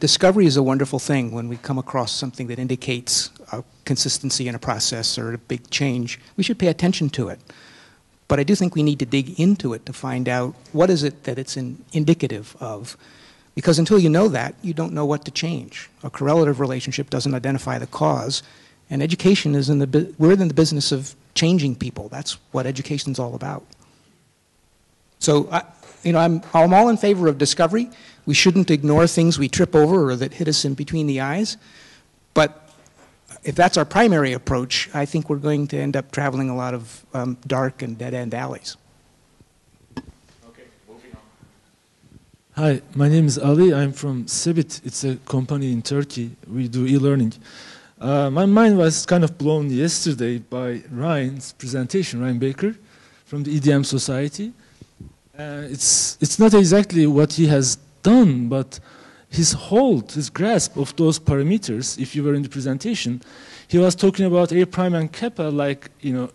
Discovery is a wonderful thing when we come across something that indicates a consistency in a process or a big change. We should pay attention to it. But I do think we need to dig into it to find out what is it that it's indicative of. Because until you know that, you don't know what to change. A correlative relationship doesn't identify the cause. And education is we're in the business of changing people. That's what education's all about. So, I'm all in favor of discovery. We shouldn't ignore things we trip over or that hit us in between the eyes. But if that's our primary approach, I think we're going to end up traveling a lot of dark and dead-end alleys. Okay, moving on. Hi, my name is Ali. I'm from Cebit. It's a company in Turkey. We do e-learning. My mind was kind of blown yesterday by Ryan's presentation, Ryan Baker, from the EDM Society. It's not exactly what he has done, but his grasp of those parameters, if you were in the presentation, he was talking about A prime and kappa like, you know,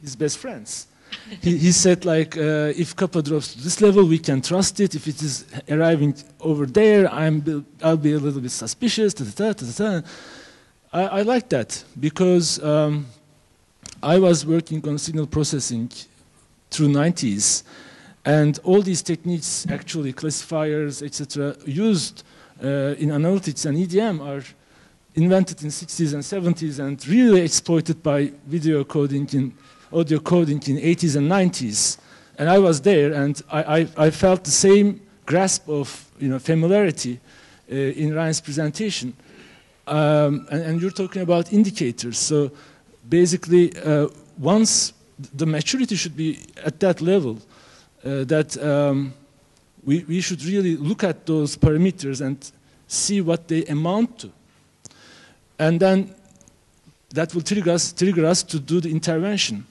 his best friends. He said like, if kappa drops to this level, we can trust it. If it is arriving over there, I'll be a little bit suspicious. I like that because I was working on signal processing through 90s, and all these techniques, actually classifiers, etc., used in analytics and EDM are invented in 60s and 70s and really exploited by video coding in audio coding in 80s and 90s. And I was there, and I felt the same grasp of, you know, familiarity in Ryan's presentation. And you're talking about indicators. So basically, once the maturity should be at that level, that we should really look at those parameters and see what they amount to. And then that will trigger us to do the intervention,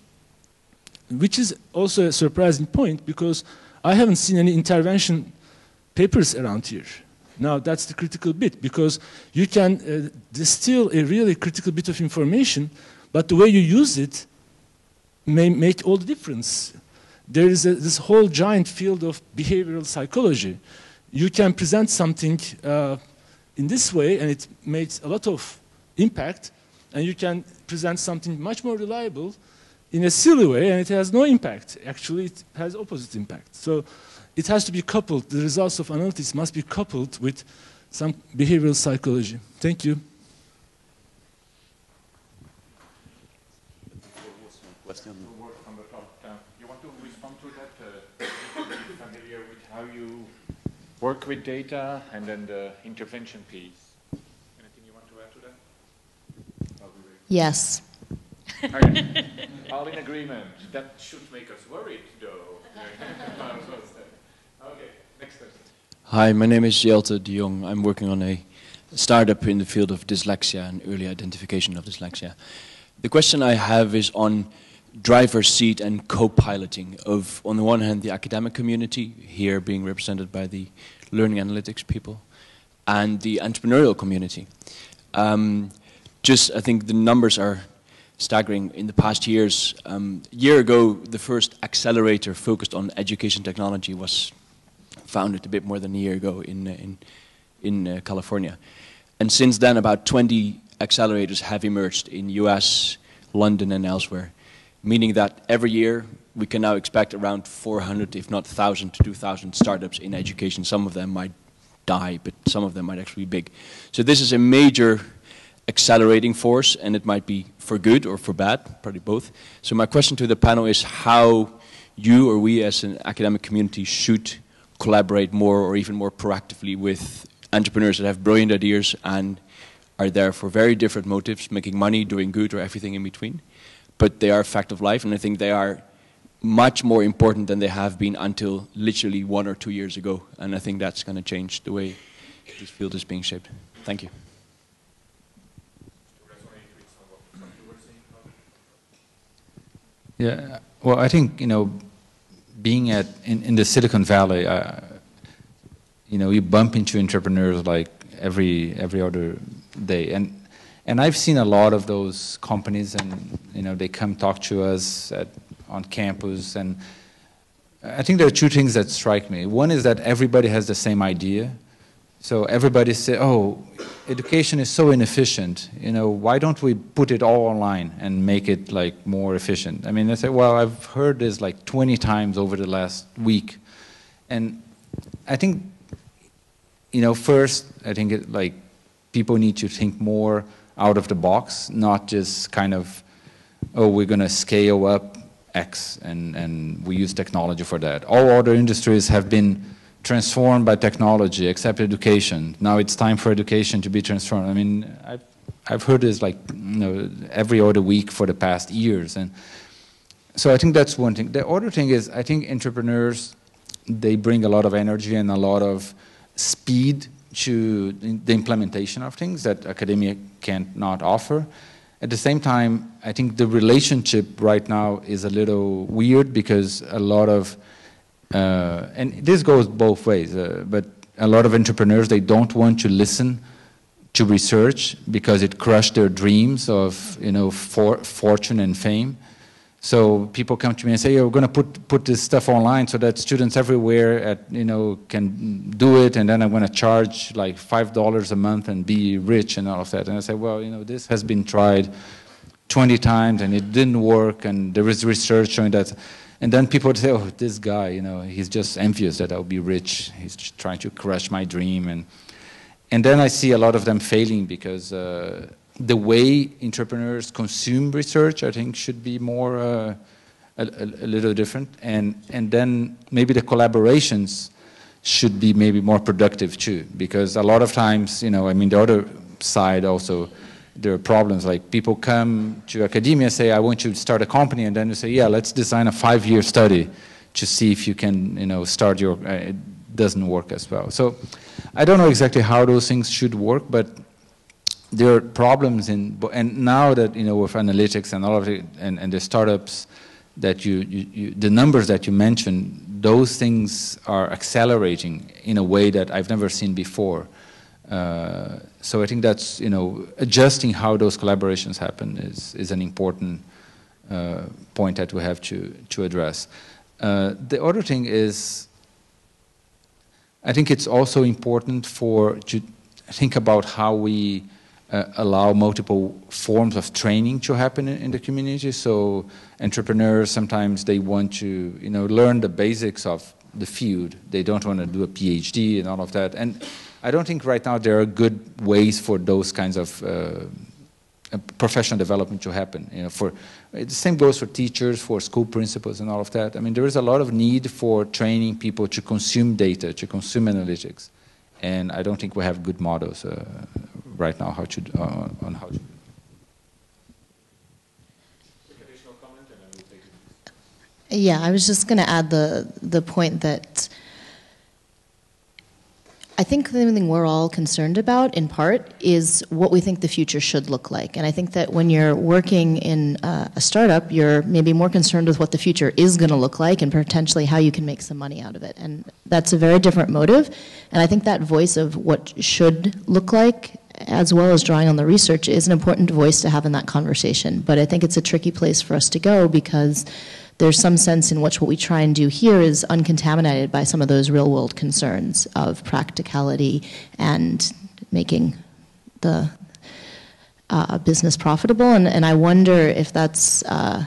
which is also a surprising point because I haven't seen any intervention papers around here. Now that's the critical bit, because you can distill a really critical bit of information, but the way you use it may make all the difference. There is this whole giant field of behavioral psychology. You can present something in this way and it makes a lot of impact, and you can present something much more reliable in a silly way and it has no impact. Actually, it has opposite impact. So it has to be coupled. The results of analytics must be coupled with some behavioral psychology. Thank you. Question. You want to respond to that? Be familiar with how you work with data and then the intervention piece. Anything you want to add to that? Yes. Okay. All in agreement. That should make us worried, though. Okay, next question. Hi, my name is Jelte de Jong. I'm working on a startup in the field of dyslexia and early identification of dyslexia. The question I have is on driver's seat and co-piloting of, on the one hand, the academic community, here being represented by the learning analytics people, and the entrepreneurial community. I think the numbers are staggering. In the past years, a year ago, the first accelerator focused on education technology was founded a bit more than a year ago in California. And since then, about 20 accelerators have emerged in US, London, and elsewhere, meaning that every year we can now expect around 400, if not 1,000 to 2,000 startups in education. Some of them might die, but some of them might actually be big. So this is a major accelerating force, and it might be for good or for bad, probably both. So my question to the panel is how you or we as an academic community should collaborate more or even more proactively with entrepreneurs that have brilliant ideas and are there for very different motives, making money, doing good, or everything in between. But they are a fact of life, and I think they are much more important than they have been until literally 1 or 2 years ago. And I think that's going to change the way this field is being shaped. Thank you. Yeah, well, I think, you know, being in the Silicon Valley, you know, you bump into entrepreneurs like every other day, and I've seen a lot of those companies, and you know, they come talk to us on campus, and I think there are two things that strike me. One is that everybody has the same idea, so everybody say, "Oh, education is so inefficient. You know, why don't we put it all online and make it like more efficient?" I mean, they say, "Well, I've heard this like 20 times over the last week," and I think, you know, first, I think like people need to think more out of the box, not just kind of, oh, we're going to scale up X and we use technology for that. All other industries have been transformed by technology, except education. Now it's time for education to be transformed. I mean, I've heard this like, you know, every other week for the past years, and so I think that's one thing. The other thing is, I think entrepreneurs, they bring a lot of energy and a lot of speed to the implementation of things that academia cannot offer. At the same time, I think the relationship right now is a little weird because a lot of and this goes both ways, but a lot of entrepreneurs, they don't want to listen to research because it crushed their dreams of, you know, fortune and fame. So people come to me and say, "Yeah, we're going to put this stuff online so that students everywhere can do it, and then I'm going to charge like $5 a month and be rich and all of that." And I say, well, you know, this has been tried 20 times and it didn't work, and there is research showing that. And then people say, "Oh, this guy, you know, he's just envious that I'll be rich. He's trying to crush my dream." And then I see a lot of them failing because the way entrepreneurs consume research, I think, should be more a little different. And then maybe the collaborations should be maybe more productive too, because a lot of times, you know, I mean, the other side also, there are problems like people come to academia and say, "I want you to start a company," and then you say, "Yeah, let's design a 5-year study to see if you can, you know, start your." It doesn't work as well. So I don't know exactly how those things should work, but there are problems and now that, you know, with analytics and all of it, and the startups that the numbers that you mentioned, those things are accelerating in a way that I've never seen before. So I think that's, you know, adjusting how those collaborations happen is an important point that we have to address. The other thing is, I think it's also important to think about how we allow multiple forms of training to happen in the community. So entrepreneurs, sometimes they want to, you know, learn the basics of the field. They don't want to do a PhD and all of that. And I don't think right now there are good ways for those kinds of professional development to happen. You know, the same goes for teachers, for school principals and all of that. I mean, there is a lot of need for training people to consume data, to consume analytics. And I don't think we have good models right now on how to. Yeah, I was just going to add the point that I think the thing we're all concerned about, in part, is what we think the future should look like. And I think that when you're working in a startup, you're maybe more concerned with what the future is going to look like and potentially how you can make some money out of it. And that's a very different motive. And I think that voice of what should look like, as well as drawing on the research, is an important voice to have in that conversation. But I think it's a tricky place for us to go because there's some sense in which what we try and do here is uncontaminated by some of those real-world concerns of practicality and making the business profitable. And I wonder if that's a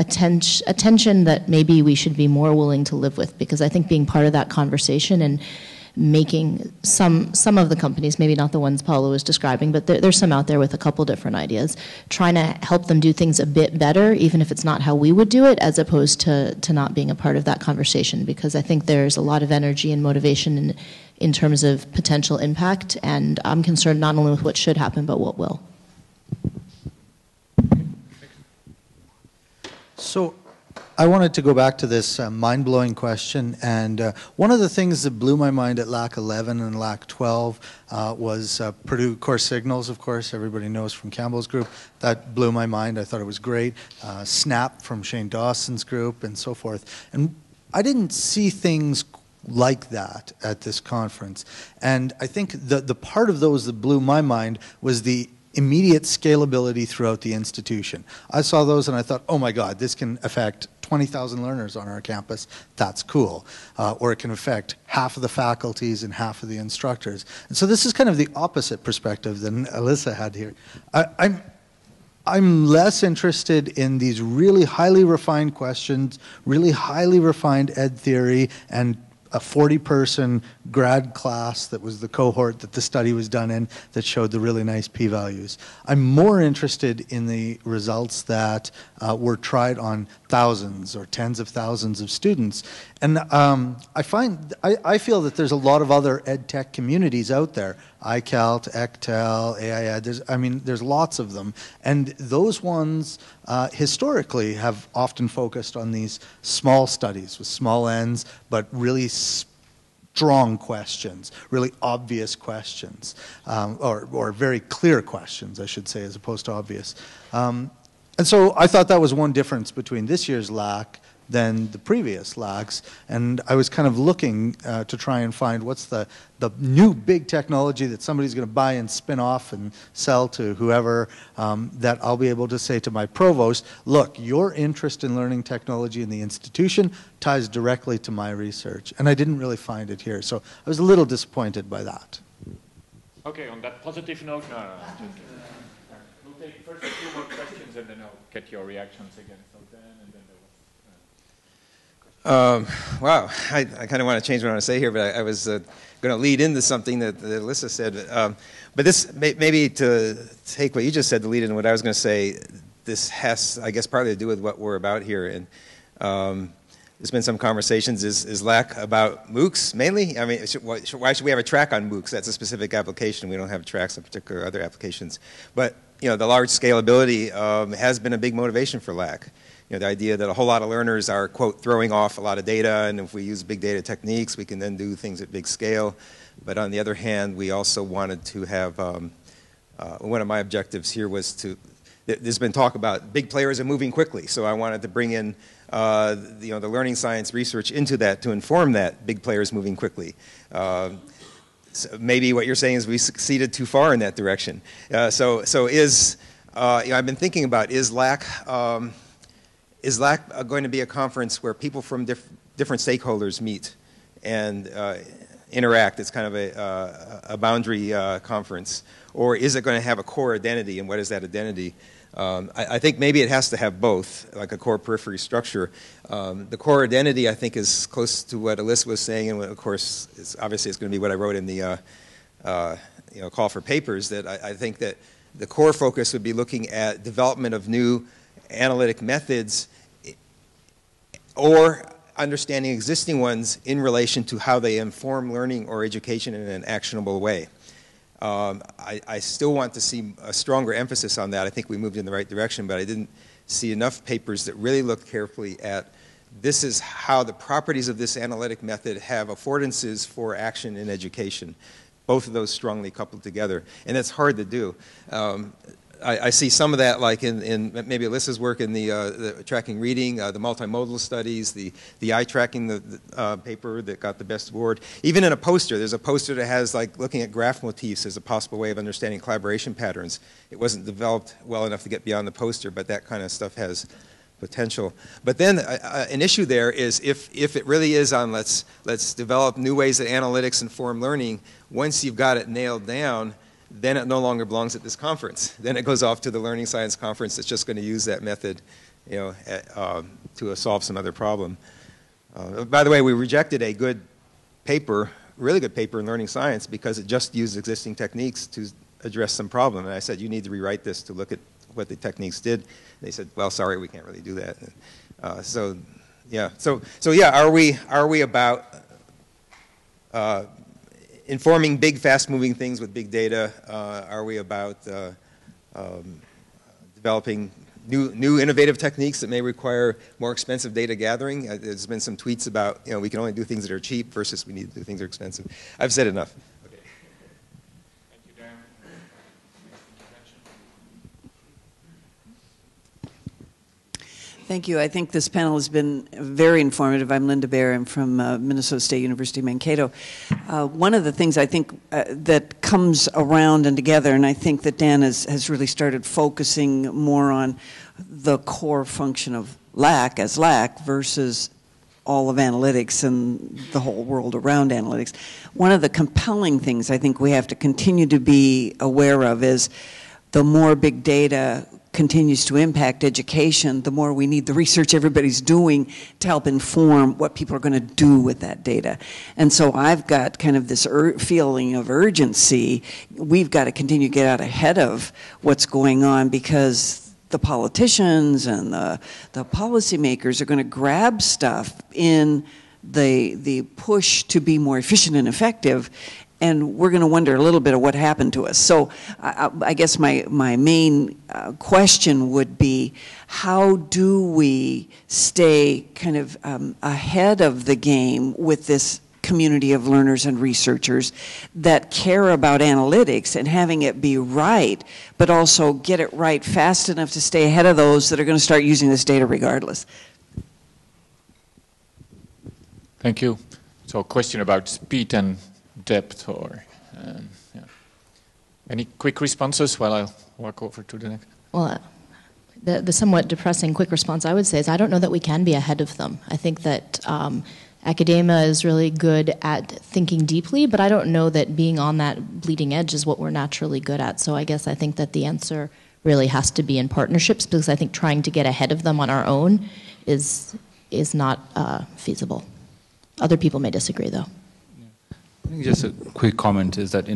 tension that maybe we should be more willing to live with, because I think being part of that conversation and making some of the companies, maybe not the ones Paulo was describing, but there's some out there with a couple different ideas, trying to help them do things a bit better, even if it's not how we would do it, as opposed to not being a part of that conversation, because I think there's a lot of energy and motivation in terms of potential impact, and I'm concerned not only with what should happen, but what will. So I wanted to go back to this mind-blowing question, and one of the things that blew my mind at LAK 11 and LAK 12 was Purdue Course Signals, of course, everybody knows from Campbell's group. That blew my mind. I thought it was great. SNAP from Shane Dawson's group and so forth. And I didn't see things like that at this conference. And I think the part of those that blew my mind was the immediate scalability throughout the institution. I saw those and I thought, oh my God, this can affect 20,000 learners on our campus. That's cool. Or it can affect half of the faculties and half of the instructors. And so this is kind of the opposite perspective than Alyssa had here. I'm less interested in these really highly refined questions, really highly refined ed theory, and a 40-person grad class that was the cohort that the study was done in that showed the really nice p-values. I'm more interested in the results that were tried on thousands or tens of thousands of students. And I feel that there's a lot of other ed tech communities out there. iCalt, ECTEL, AIED, there's lots of them. And those ones historically have often focused on these small studies with small n's, but really strong questions, really obvious questions, or very clear questions, I should say, as opposed to obvious. And so I thought that was one difference between this year's LAK than the previous LAKs. And I was kind of looking to try and find what's the new big technology that somebody's going to buy and spin off and sell to whoever, that I'll be able to say to my provost, look, your interest in learning technology in the institution ties directly to my research. And I didn't really find it here. So I was a little disappointed by that. Okay, on that positive note, no. We'll take first a few more questions and then I'll get your reactions again. So Dan and then wow, I kind of want to change what I want to say here, but I was going to lead into something that Alyssa said. But this, maybe to take what you just said to lead into what I was going to say, this has, I guess, partly to do with what we're about here. And there's been some conversations, is LAK about MOOCs mainly? I mean, why should we have a track on MOOCs? That's a specific application. We don't have tracks on particular other applications. But the large scalability has been a big motivation for LAK. The idea that a whole lot of learners are, quote, throwing off a lot of data, and if we use big data techniques, we can then do things at big scale. But on the other hand, we also wanted to have, one of my objectives here was to, there's been talk about big players are moving quickly, so I wanted to bring in the learning science research into that to inform that big players moving quickly. So maybe what you're saying is we succeeded too far in that direction. I've been thinking about, is LAK going to be a conference where people from different stakeholders meet and interact? It's kind of a boundary conference. Or is it going to have a core identity, and what is that identity? I think maybe it has to have both, like a core periphery structure. The core identity, I think, is close to what Alyssa was saying, and of course, obviously it's going to be what I wrote in the call for papers, that I think that the core focus would be looking at development of new analytic methods or understanding existing ones in relation to how they inform learning or education in an actionable way. I still want to see a stronger emphasis on that. I think we moved in the right direction, but I didn't see enough papers that really looked carefully at this is how the properties of this analytic method have affordances for action in education. Both of those strongly coupled together, and it's hard to do. I see some of that, like in maybe Alyssa's work in the tracking reading, the multimodal studies, the eye tracking, the paper that got the best award. Even in a poster, there's a poster that has like looking at graph motifs as a possible way of understanding collaboration patterns. It wasn't developed well enough to get beyond the poster, but that kind of stuff has potential. But then an issue there is if it really is on let's develop new ways that analytics inform learning, once you've got it nailed down, then it no longer belongs at this conference. Then it goes off to the learning science conference that's just going to use that method, to solve some other problem. By the way, we rejected a good paper, really good paper in learning science because it just used existing techniques to address some problem. And I said, you need to rewrite this to look at what the techniques did. They said, well, sorry, we can't really do that. So are we about informing big, fast-moving things with big data? Are we about developing new innovative techniques that may require more expensive data gathering? There's been some tweets about, we can only do things that are cheap versus we need to do things that are expensive. I've said enough. Okay. Thank you, Dan. Thank you. I think this panel has been very informative. I'm Linda Baer. I'm from Minnesota State University, Mankato. One of the things I think that comes around and together, and I think that Dan has really started focusing more on the core function of LAK as LAK versus all of analytics and the whole world around analytics. One of the compelling things I think we have to continue to be aware of is the more big data continues to impact education, the more we need the research everybody's doing to help inform what people are going to do with that data. And so I've got kind of this feeling of urgency. We've got to continue to get out ahead of what's going on because the politicians and the policymakers are going to grab stuff in the push to be more efficient and effective, and we're going to wonder a little bit of what happened to us. So I guess my main question would be, how do we stay kind of ahead of the game with this community of learners and researchers that care about analytics and having it be right, but also get it right fast enough to stay ahead of those that are going to start using this data regardless? Thank you. So a question about speed and depth, or yeah. Any quick responses while I'll walk over to the next? Well, the somewhat depressing quick response I would say is I don't know that we can be ahead of them. I think that academia is really good at thinking deeply, but I don't know that being on that bleeding edge is what we're naturally good at. So I guess I think that the answer really has to be in partnerships, because I think trying to get ahead of them on our own is not feasible. Other people may disagree, though. I think just a quick comment is that,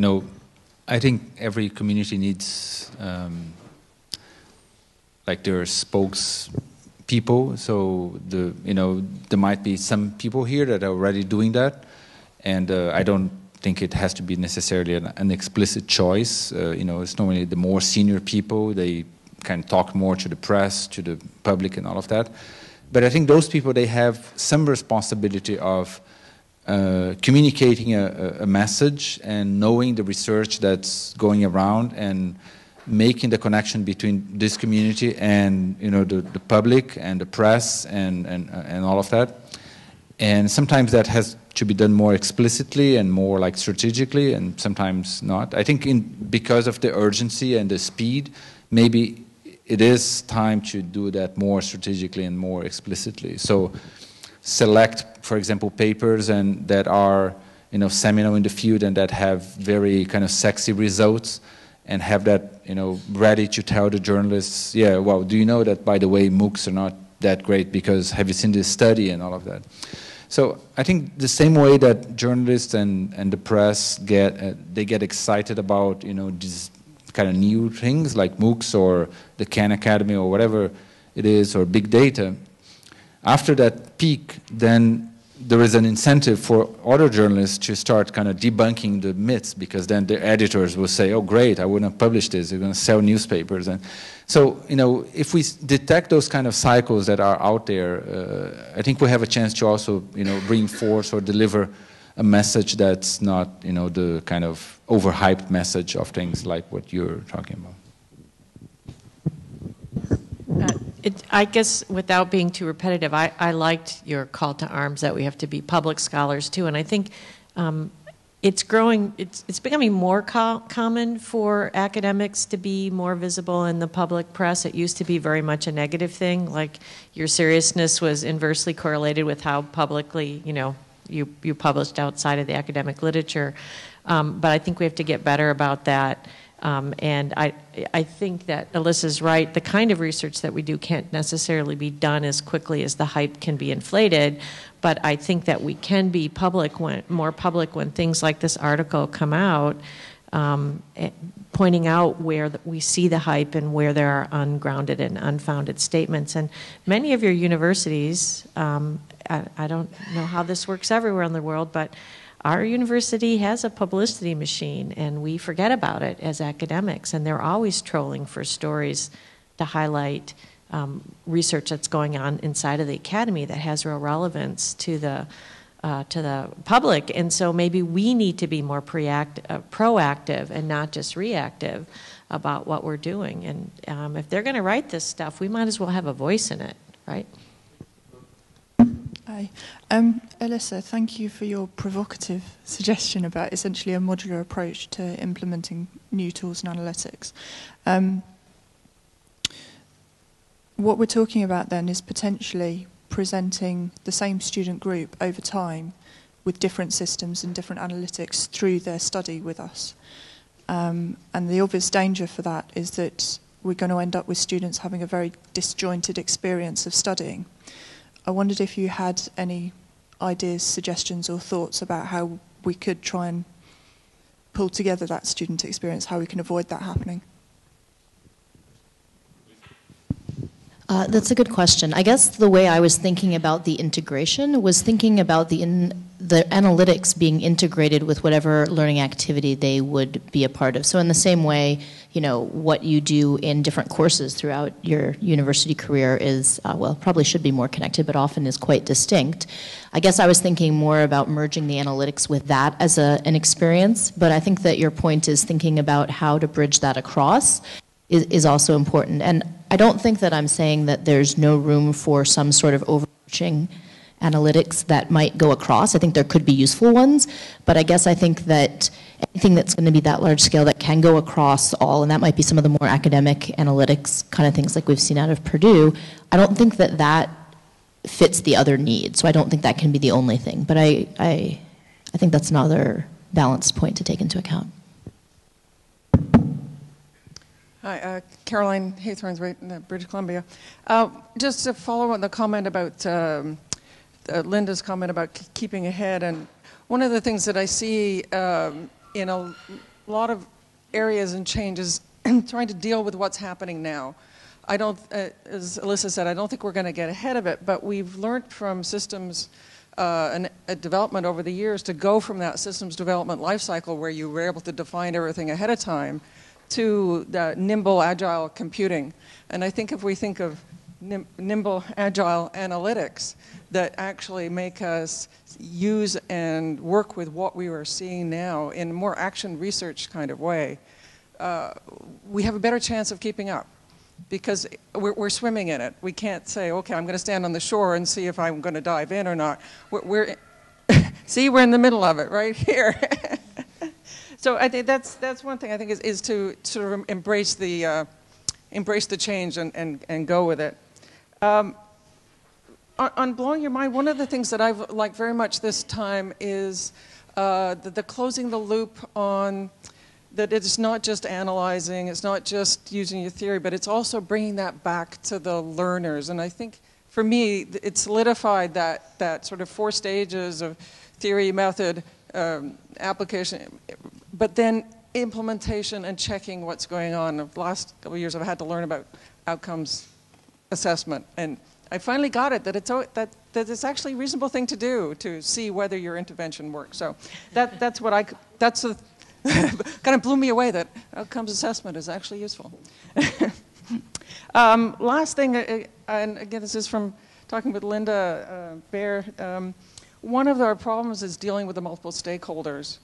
I think every community needs like their spokespeople. So there might be some people here that are already doing that, and I don't think it has to be necessarily an explicit choice. It's normally the more senior people, they can talk more to the press, to the public, and all of that. But I think those people, they have some responsibility of communicating a message and knowing the research that's going around and making the connection between this community and the public and the press and all of that. And sometimes that has to be done more explicitly and more like strategically, and sometimes not. I think because of the urgency and the speed, maybe it is time to do that more strategically and more explicitly. So select, for example, papers and that are seminal in the field and that have very kind of sexy results, and have that ready to tell the journalists, yeah, well, do you know that, by the way, MOOCs are not that great because have you seen this study and all of that. So I think the same way that journalists and the press get excited about these kind of new things like MOOCs or the Khan Academy or whatever it is, or big data, after that peak, then there is an incentive for other journalists to start kind of debunking the myths, because then the editors will say, oh great, I wouldn't have published this, you're going to sell newspapers. And so, if we detect those kind of cycles that are out there, I think we have a chance to also, reinforce or deliver a message that's not, the kind of overhyped message of things like what you're talking about. I guess without being too repetitive, I liked your call to arms that we have to be public scholars too, and I think it's growing. It's becoming more common for academics to be more visible in the public press. It used to be very much a negative thing, like your seriousness was inversely correlated with how publicly you published outside of the academic literature. But I think we have to get better about that. And I think that Alyssa's right. The kind of research that we do can't necessarily be done as quickly as the hype can be inflated, but I think that we can be more public when things like this article come out, pointing out where we see the hype and where there are ungrounded and unfounded statements. And many of your universities, I don't know how this works everywhere in the world, but our university has a publicity machine, and we forget about it as academics, and they're always trolling for stories to highlight research that's going on inside of the academy that has real relevance to the public. And so maybe we need to be more proactive and not just reactive about what we're doing. And if they're going to write this stuff, we might as well have a voice in it, right? Hi. Alyssa, thank you for your provocative suggestion about essentially a modular approach to implementing new tools and analytics. What we're talking about then is potentially presenting the same student group over time with different systems and different analytics through their study with us. And the obvious danger for that is that we're going to end up with students having a very disjointed experience of studying. I wondered if you had any ideas, suggestions, or thoughts about how we could try and pull together that student experience, how we can avoid that happening. That's a good question. I guess the way I was thinking about the integration was thinking about the analytics being integrated with whatever learning activity they would be a part of. So in the same way, what you do in different courses throughout your university career is, probably should be more connected, but often is quite distinct. I guess I was thinking more about merging the analytics with that as an experience, but I think that your point is thinking about how to bridge that across is also important. And I don't think that I'm saying that there's no room for some sort of overarching analytics that might go across. I think there could be useful ones, but I guess I think that anything that's going to be that large scale that can go across all, and that might be some of the more academic analytics kind of things like we've seen out of Purdue, I don't think that that fits the other need. So I don't think that can be the only thing. But I think that's another balanced point to take into account. Hi, Caroline Haythorns, right in British Columbia. Just to follow on the comment about Linda's comment about keeping ahead, and one of the things that I see in a lot of areas and changes, trying to deal with what's happening now. I don't, as Alyssa said, I don't think we're going to get ahead of it, but we've learned from systems and development over the years to go from that systems development life cycle where you were able to define everything ahead of time to the nimble, agile computing. And I think if we think of nimble, agile analytics that actually make us use and work with what we are seeing now in a more action research kind of way, we have a better chance of keeping up. Because we're swimming in it. We can't say, okay, I'm going to stand on the shore and see if I'm going to dive in or not. See, we're in the middle of it right here. So I think that's one thing I think is to sort of embrace the change and go with it. On blowing your mind, one of the things that I've liked very much this time is the closing the loop on that it's not just analyzing, it's not just using your theory, but it's also bringing that back to the learners. And I think for me, it solidified that sort of 4 stages of theory, method, application, but then implementation and checking what's going on. The last couple of years I've had to learn about outcomes assessment. And I finally got it, that it's actually a reasonable thing to do to see whether your intervention works. So that's the kind of blew me away that outcomes assessment is actually useful. Last thing, and again, this is from talking with Linda Baer. One of our problems is dealing with the multiple stakeholders,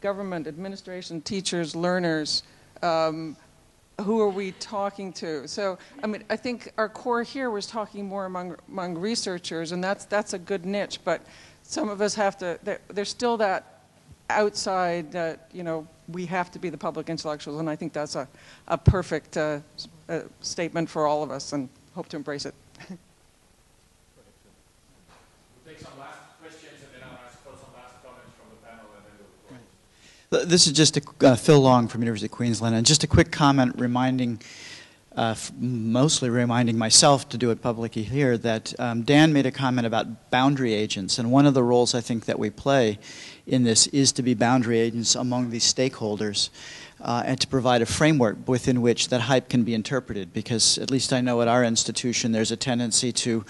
government, administration, teachers, learners. Who are we talking to? So, I mean, I think our core here was talking more among researchers, and that's a good niche, but some of us have to, there's still that outside that, you know, we have to be the public intellectuals, and I think that's a perfect statement for all of us, and hope to embrace it. We'll take some last questions, and then I'll ask for some last comments from the panel, and then we'll close. This is just Phil Long from University of Queensland, and just a quick comment reminding, mostly reminding myself to do it publicly here, that Dan made a comment about boundary agents, and one of the roles I think that we play in this is to be boundary agents among these stakeholders and to provide a framework within which that hype can be interpreted, because at least I know at our institution there's a tendency to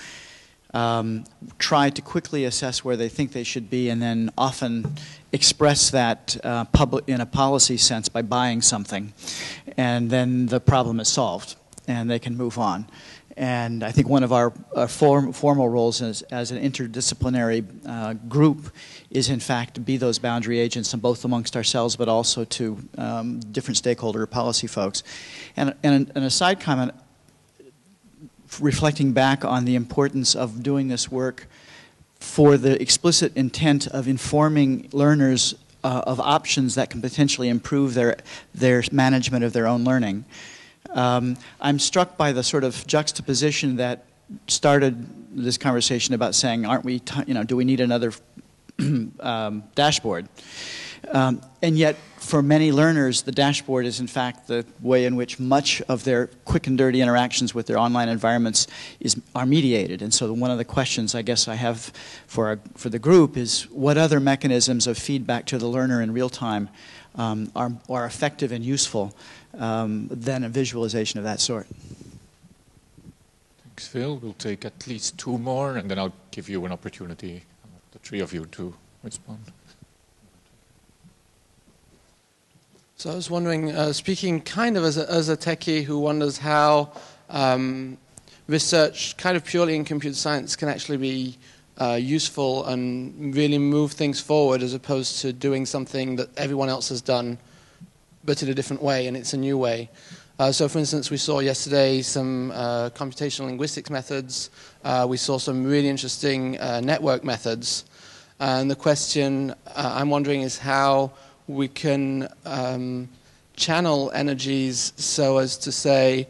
try to quickly assess where they think they should be and then often express that in a policy sense by buying something, and then the problem is solved and they can move on. And I think one of our formal roles as an interdisciplinary group is in fact to be those boundary agents, and both amongst ourselves but also to different stakeholder policy folks. And a side comment, reflecting back on the importance of doing this work for the explicit intent of informing learners of options that can potentially improve their management of their own learning. I'm struck by the sort of juxtaposition that started this conversation about saying, aren't we, do we need another dashboard? And yet, for many learners, the dashboard is in fact the way in which much of their quick and dirty interactions with their online environments are mediated. And so one of the questions I guess I have for the group is, what other mechanisms of feedback to the learner in real time are effective and useful than a visualization of that sort? Thanks, Phil. We'll take at least 2 more, and then I'll give you an opportunity, the 3 of you, to respond. So I was wondering, speaking kind of as a techie who wonders how research kind of purely in computer science can actually be useful and really move things forward, as opposed to doing something that everyone else has done but in a different way, and it's a new way. So for instance, we saw yesterday some computational linguistics methods. We saw some really interesting network methods. And the question I'm wondering is how we can channel energies so as to say,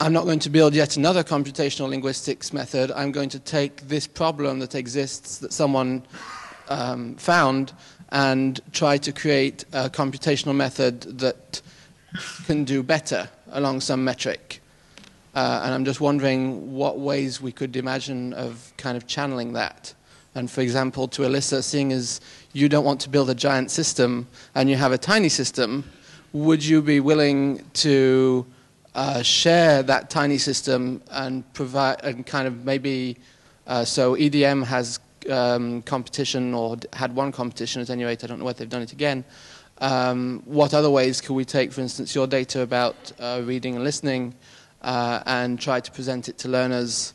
I'm not going to build yet another computational linguistics method. I'm going to take this problem that exists that someone found and try to create a computational method that can do better along some metric. And I'm just wondering what ways we could imagine of kind of channeling that. And for example, to Alyssa, seeing as you don't want to build a giant system and you have a tiny system, would you be willing to share that tiny system and provide, and kind of maybe, so EDM has competition, or had one competition at any rate, I don't know whether they've done it again. What other ways could we take, for instance, your data about reading and listening and try to present it to learners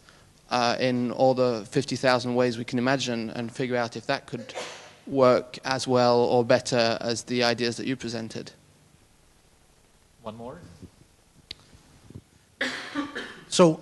in all the 50,000 ways we can imagine and figure out if that could work as well or better as the ideas that you presented? One more? So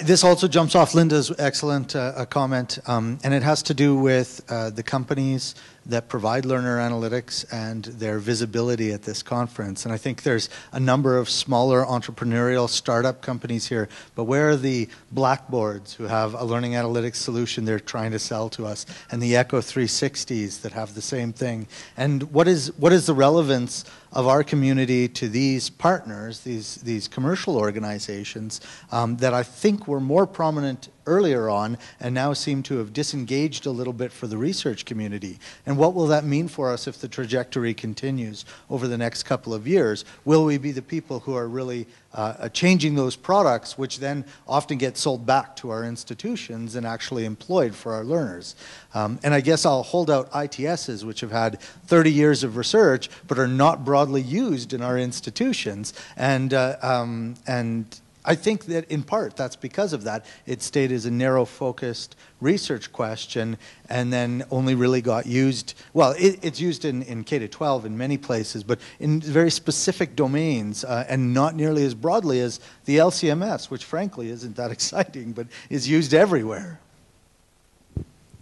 this also jumps off Linda's excellent comment, and it has to do with the companies that provide learner analytics and their visibility at this conference. And I think there's a number of smaller entrepreneurial startup companies here, but where are the Blackboards who have a learning analytics solution they're trying to sell to us, and the Echo 360s that have the same thing? And what is the relevance of our community to these partners, these commercial organizations that I think were more prominent earlier on and now seem to have disengaged a little bit for the research community? And what will that mean for us if the trajectory continues over the next couple of years? Will we be the people who are really changing those products, which then often get sold back to our institutions and actually employed for our learners? And I guess I'll hold out ITSs, which have had 30 years of research but are not broadly used in our institutions. And I think that in part that's because of that. It stayed as a narrow-focused research question and then only really got used, well, it's used in K-12 in many places, but in very specific domains and not nearly as broadly as the LCMS, which frankly isn't that exciting, but is used everywhere.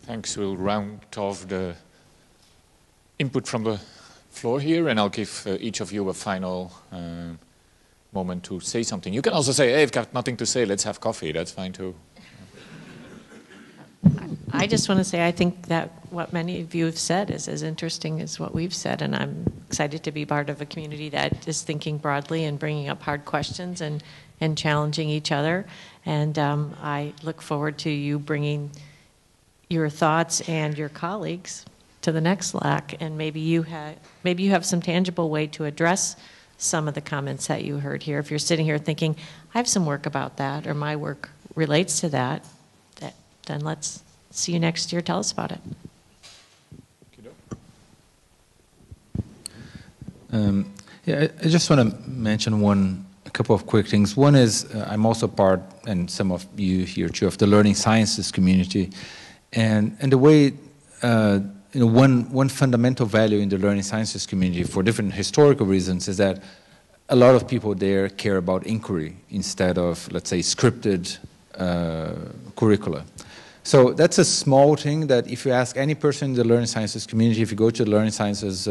Thanks. We'll round off the input from the floor here, and I'll give each of you a final moment to say something. You can also say, hey, I've got nothing to say, let's have coffee. That's fine too. I just want to say I think that what many of you have said is as interesting as what we've said, and I'm excited to be part of a community that is thinking broadly and bringing up hard questions and challenging each other. And I look forward to you bringing your thoughts and your colleagues to the next LAK, and maybe you have some tangible way to address some of the comments that you heard here. If you're sitting here thinking, I have some work about that, or my work relates to that, then let's see you next year. Tell us about it. Yeah, I just want to mention a couple of quick things. One is I'm also part, and some of you here too, of the learning sciences community, and the way one fundamental value in the learning sciences community for different historical reasons is that a lot of people there care about inquiry instead of, let's say, scripted curricula. So that's a small thing that if you ask any person in the learning sciences community, if you go to the learning sciences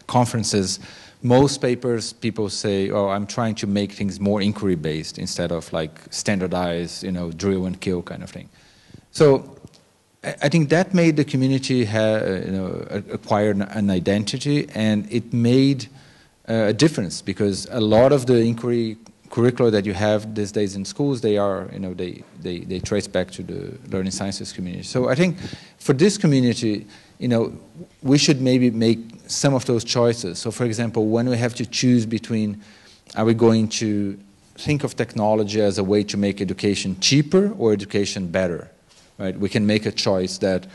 conferences, most papers, people say, oh, I'm trying to make things more inquiry-based instead of like standardized, drill and kill kind of thing. So I think that made the community acquire an identity, and it made a difference, because a lot of the inquiry curricula that you have these days in schools, they are, they trace back to the learning sciences community. So I think for this community, we should maybe make some of those choices. So for example, when we have to choose between, are we going to think of technology as a way to make education cheaper or education better? Right? We can make a choice that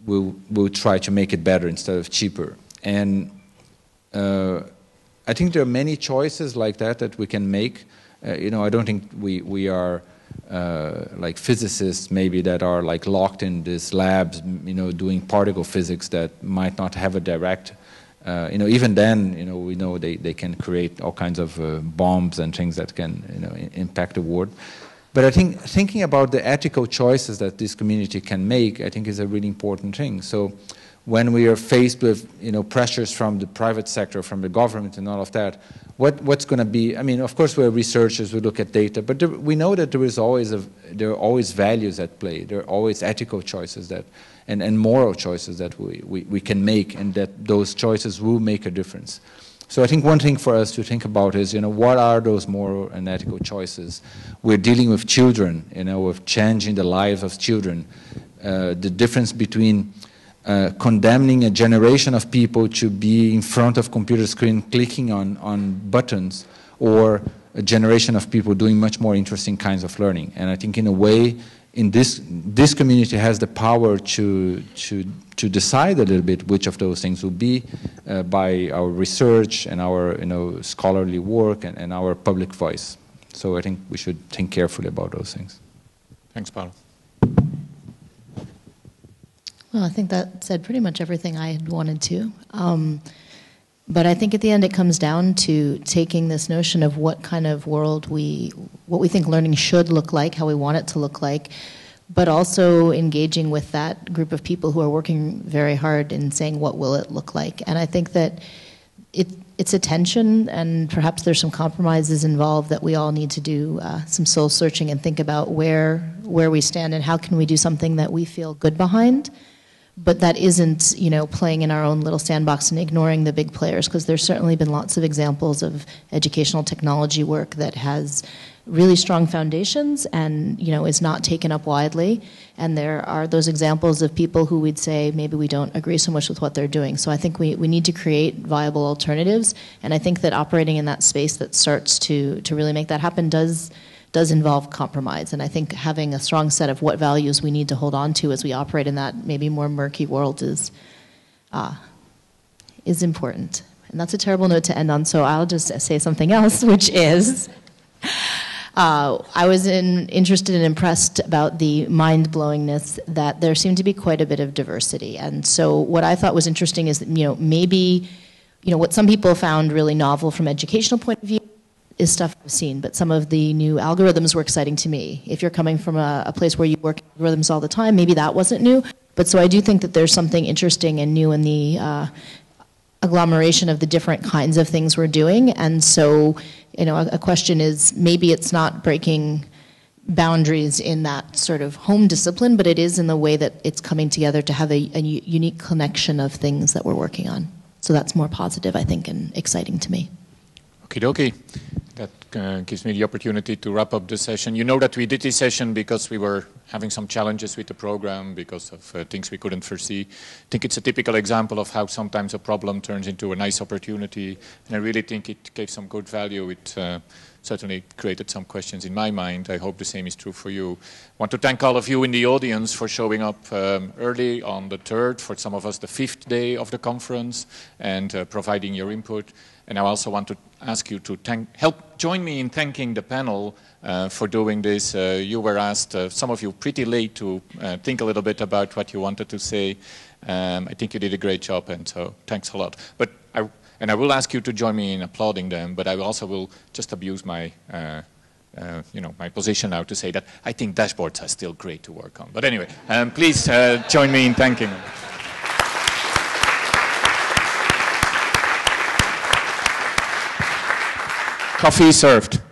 we'll try to make it better instead of cheaper. And I think there are many choices like that we can make. I don't think we are like physicists maybe that are like locked in these labs, doing particle physics that might not have a direct Even then, we know they can create all kinds of bombs and things that can, impact the world. But I think thinking about the ethical choices that this community can make, I think is a really important thing. So when we are faced with, pressures from the private sector, from the government and all of that, what's going to be, I mean, of course we're researchers, we look at data, but we know that there are always values at play, there are always ethical choices and moral choices that we can make, and that those choices will make a difference. So I think one thing for us to think about is, what are those moral and ethical choices? We're dealing with children, with changing the lives of children. The difference between condemning a generation of people to be in front of computer screen clicking on buttons, or a generation of people doing much more interesting kinds of learning. And I think in a way, this community has the power to decide a little bit which of those things will be by our research and our scholarly work and our public voice. So I think we should think carefully about those things. Thanks, Paulo. Well, I think that said pretty much everything I had wanted to. But I think at the end it comes down to taking this notion of what kind of world what we think learning should look like, how we want it to look like, but also engaging with that group of people who are working very hard in saying what will it look like. And I think that it's a tension, and perhaps there's some compromises involved that we all need to do some soul searching and think about where we stand and how can we do something that we feel good behind, but that isn't, playing in our own little sandbox and ignoring the big players, because there's certainly been lots of examples of educational technology work that has really strong foundations and, is not taken up widely. And there are those examples of people who we'd say maybe we don't agree so much with what they're doing. So I think we need to create viable alternatives. And I think that operating in that space that starts to really make that happen does involve compromise. And I think having a strong set of what values we need to hold on to as we operate in that maybe more murky world is important. And that's a terrible note to end on, so I'll just say something else, which is I was interested and impressed about the mind-blowingness that there seemed to be quite a bit of diversity. And so what I thought was interesting is that, maybe, what some people found really novel from an educational point of view is stuff I've seen, but some of the new algorithms were exciting to me. If you're coming from a place where you work algorithms all the time, maybe that wasn't new. But so I do think that there's something interesting and new in the agglomeration of the different kinds of things we're doing. And so, a question is, maybe it's not breaking boundaries in that sort of home discipline, but it is in the way that it's coming together to have a unique connection of things that we're working on. So that's more positive, I think, and exciting to me. Okie dokie. That gives me the opportunity to wrap up the session. You know that we did this session because we were having some challenges with the program because of things we couldn't foresee. I think it's a typical example of how sometimes a problem turns into a nice opportunity, and I really think it gave some good value. It certainly created some questions in my mind. I hope the same is true for you. I want to thank all of you in the audience for showing up early on the 3rd, for some of us the 5th day of the conference, and providing your input. And I also want to ask you to help join me in thanking the panel for doing this. You were asked, some of you pretty late, to think a little bit about what you wanted to say. I think you did a great job, and so thanks a lot. But I will ask you to join me in applauding them, but I also will just abuse my my position now to say that I think dashboards are still great to work on. But anyway, please join me in thanking them. Coffee served.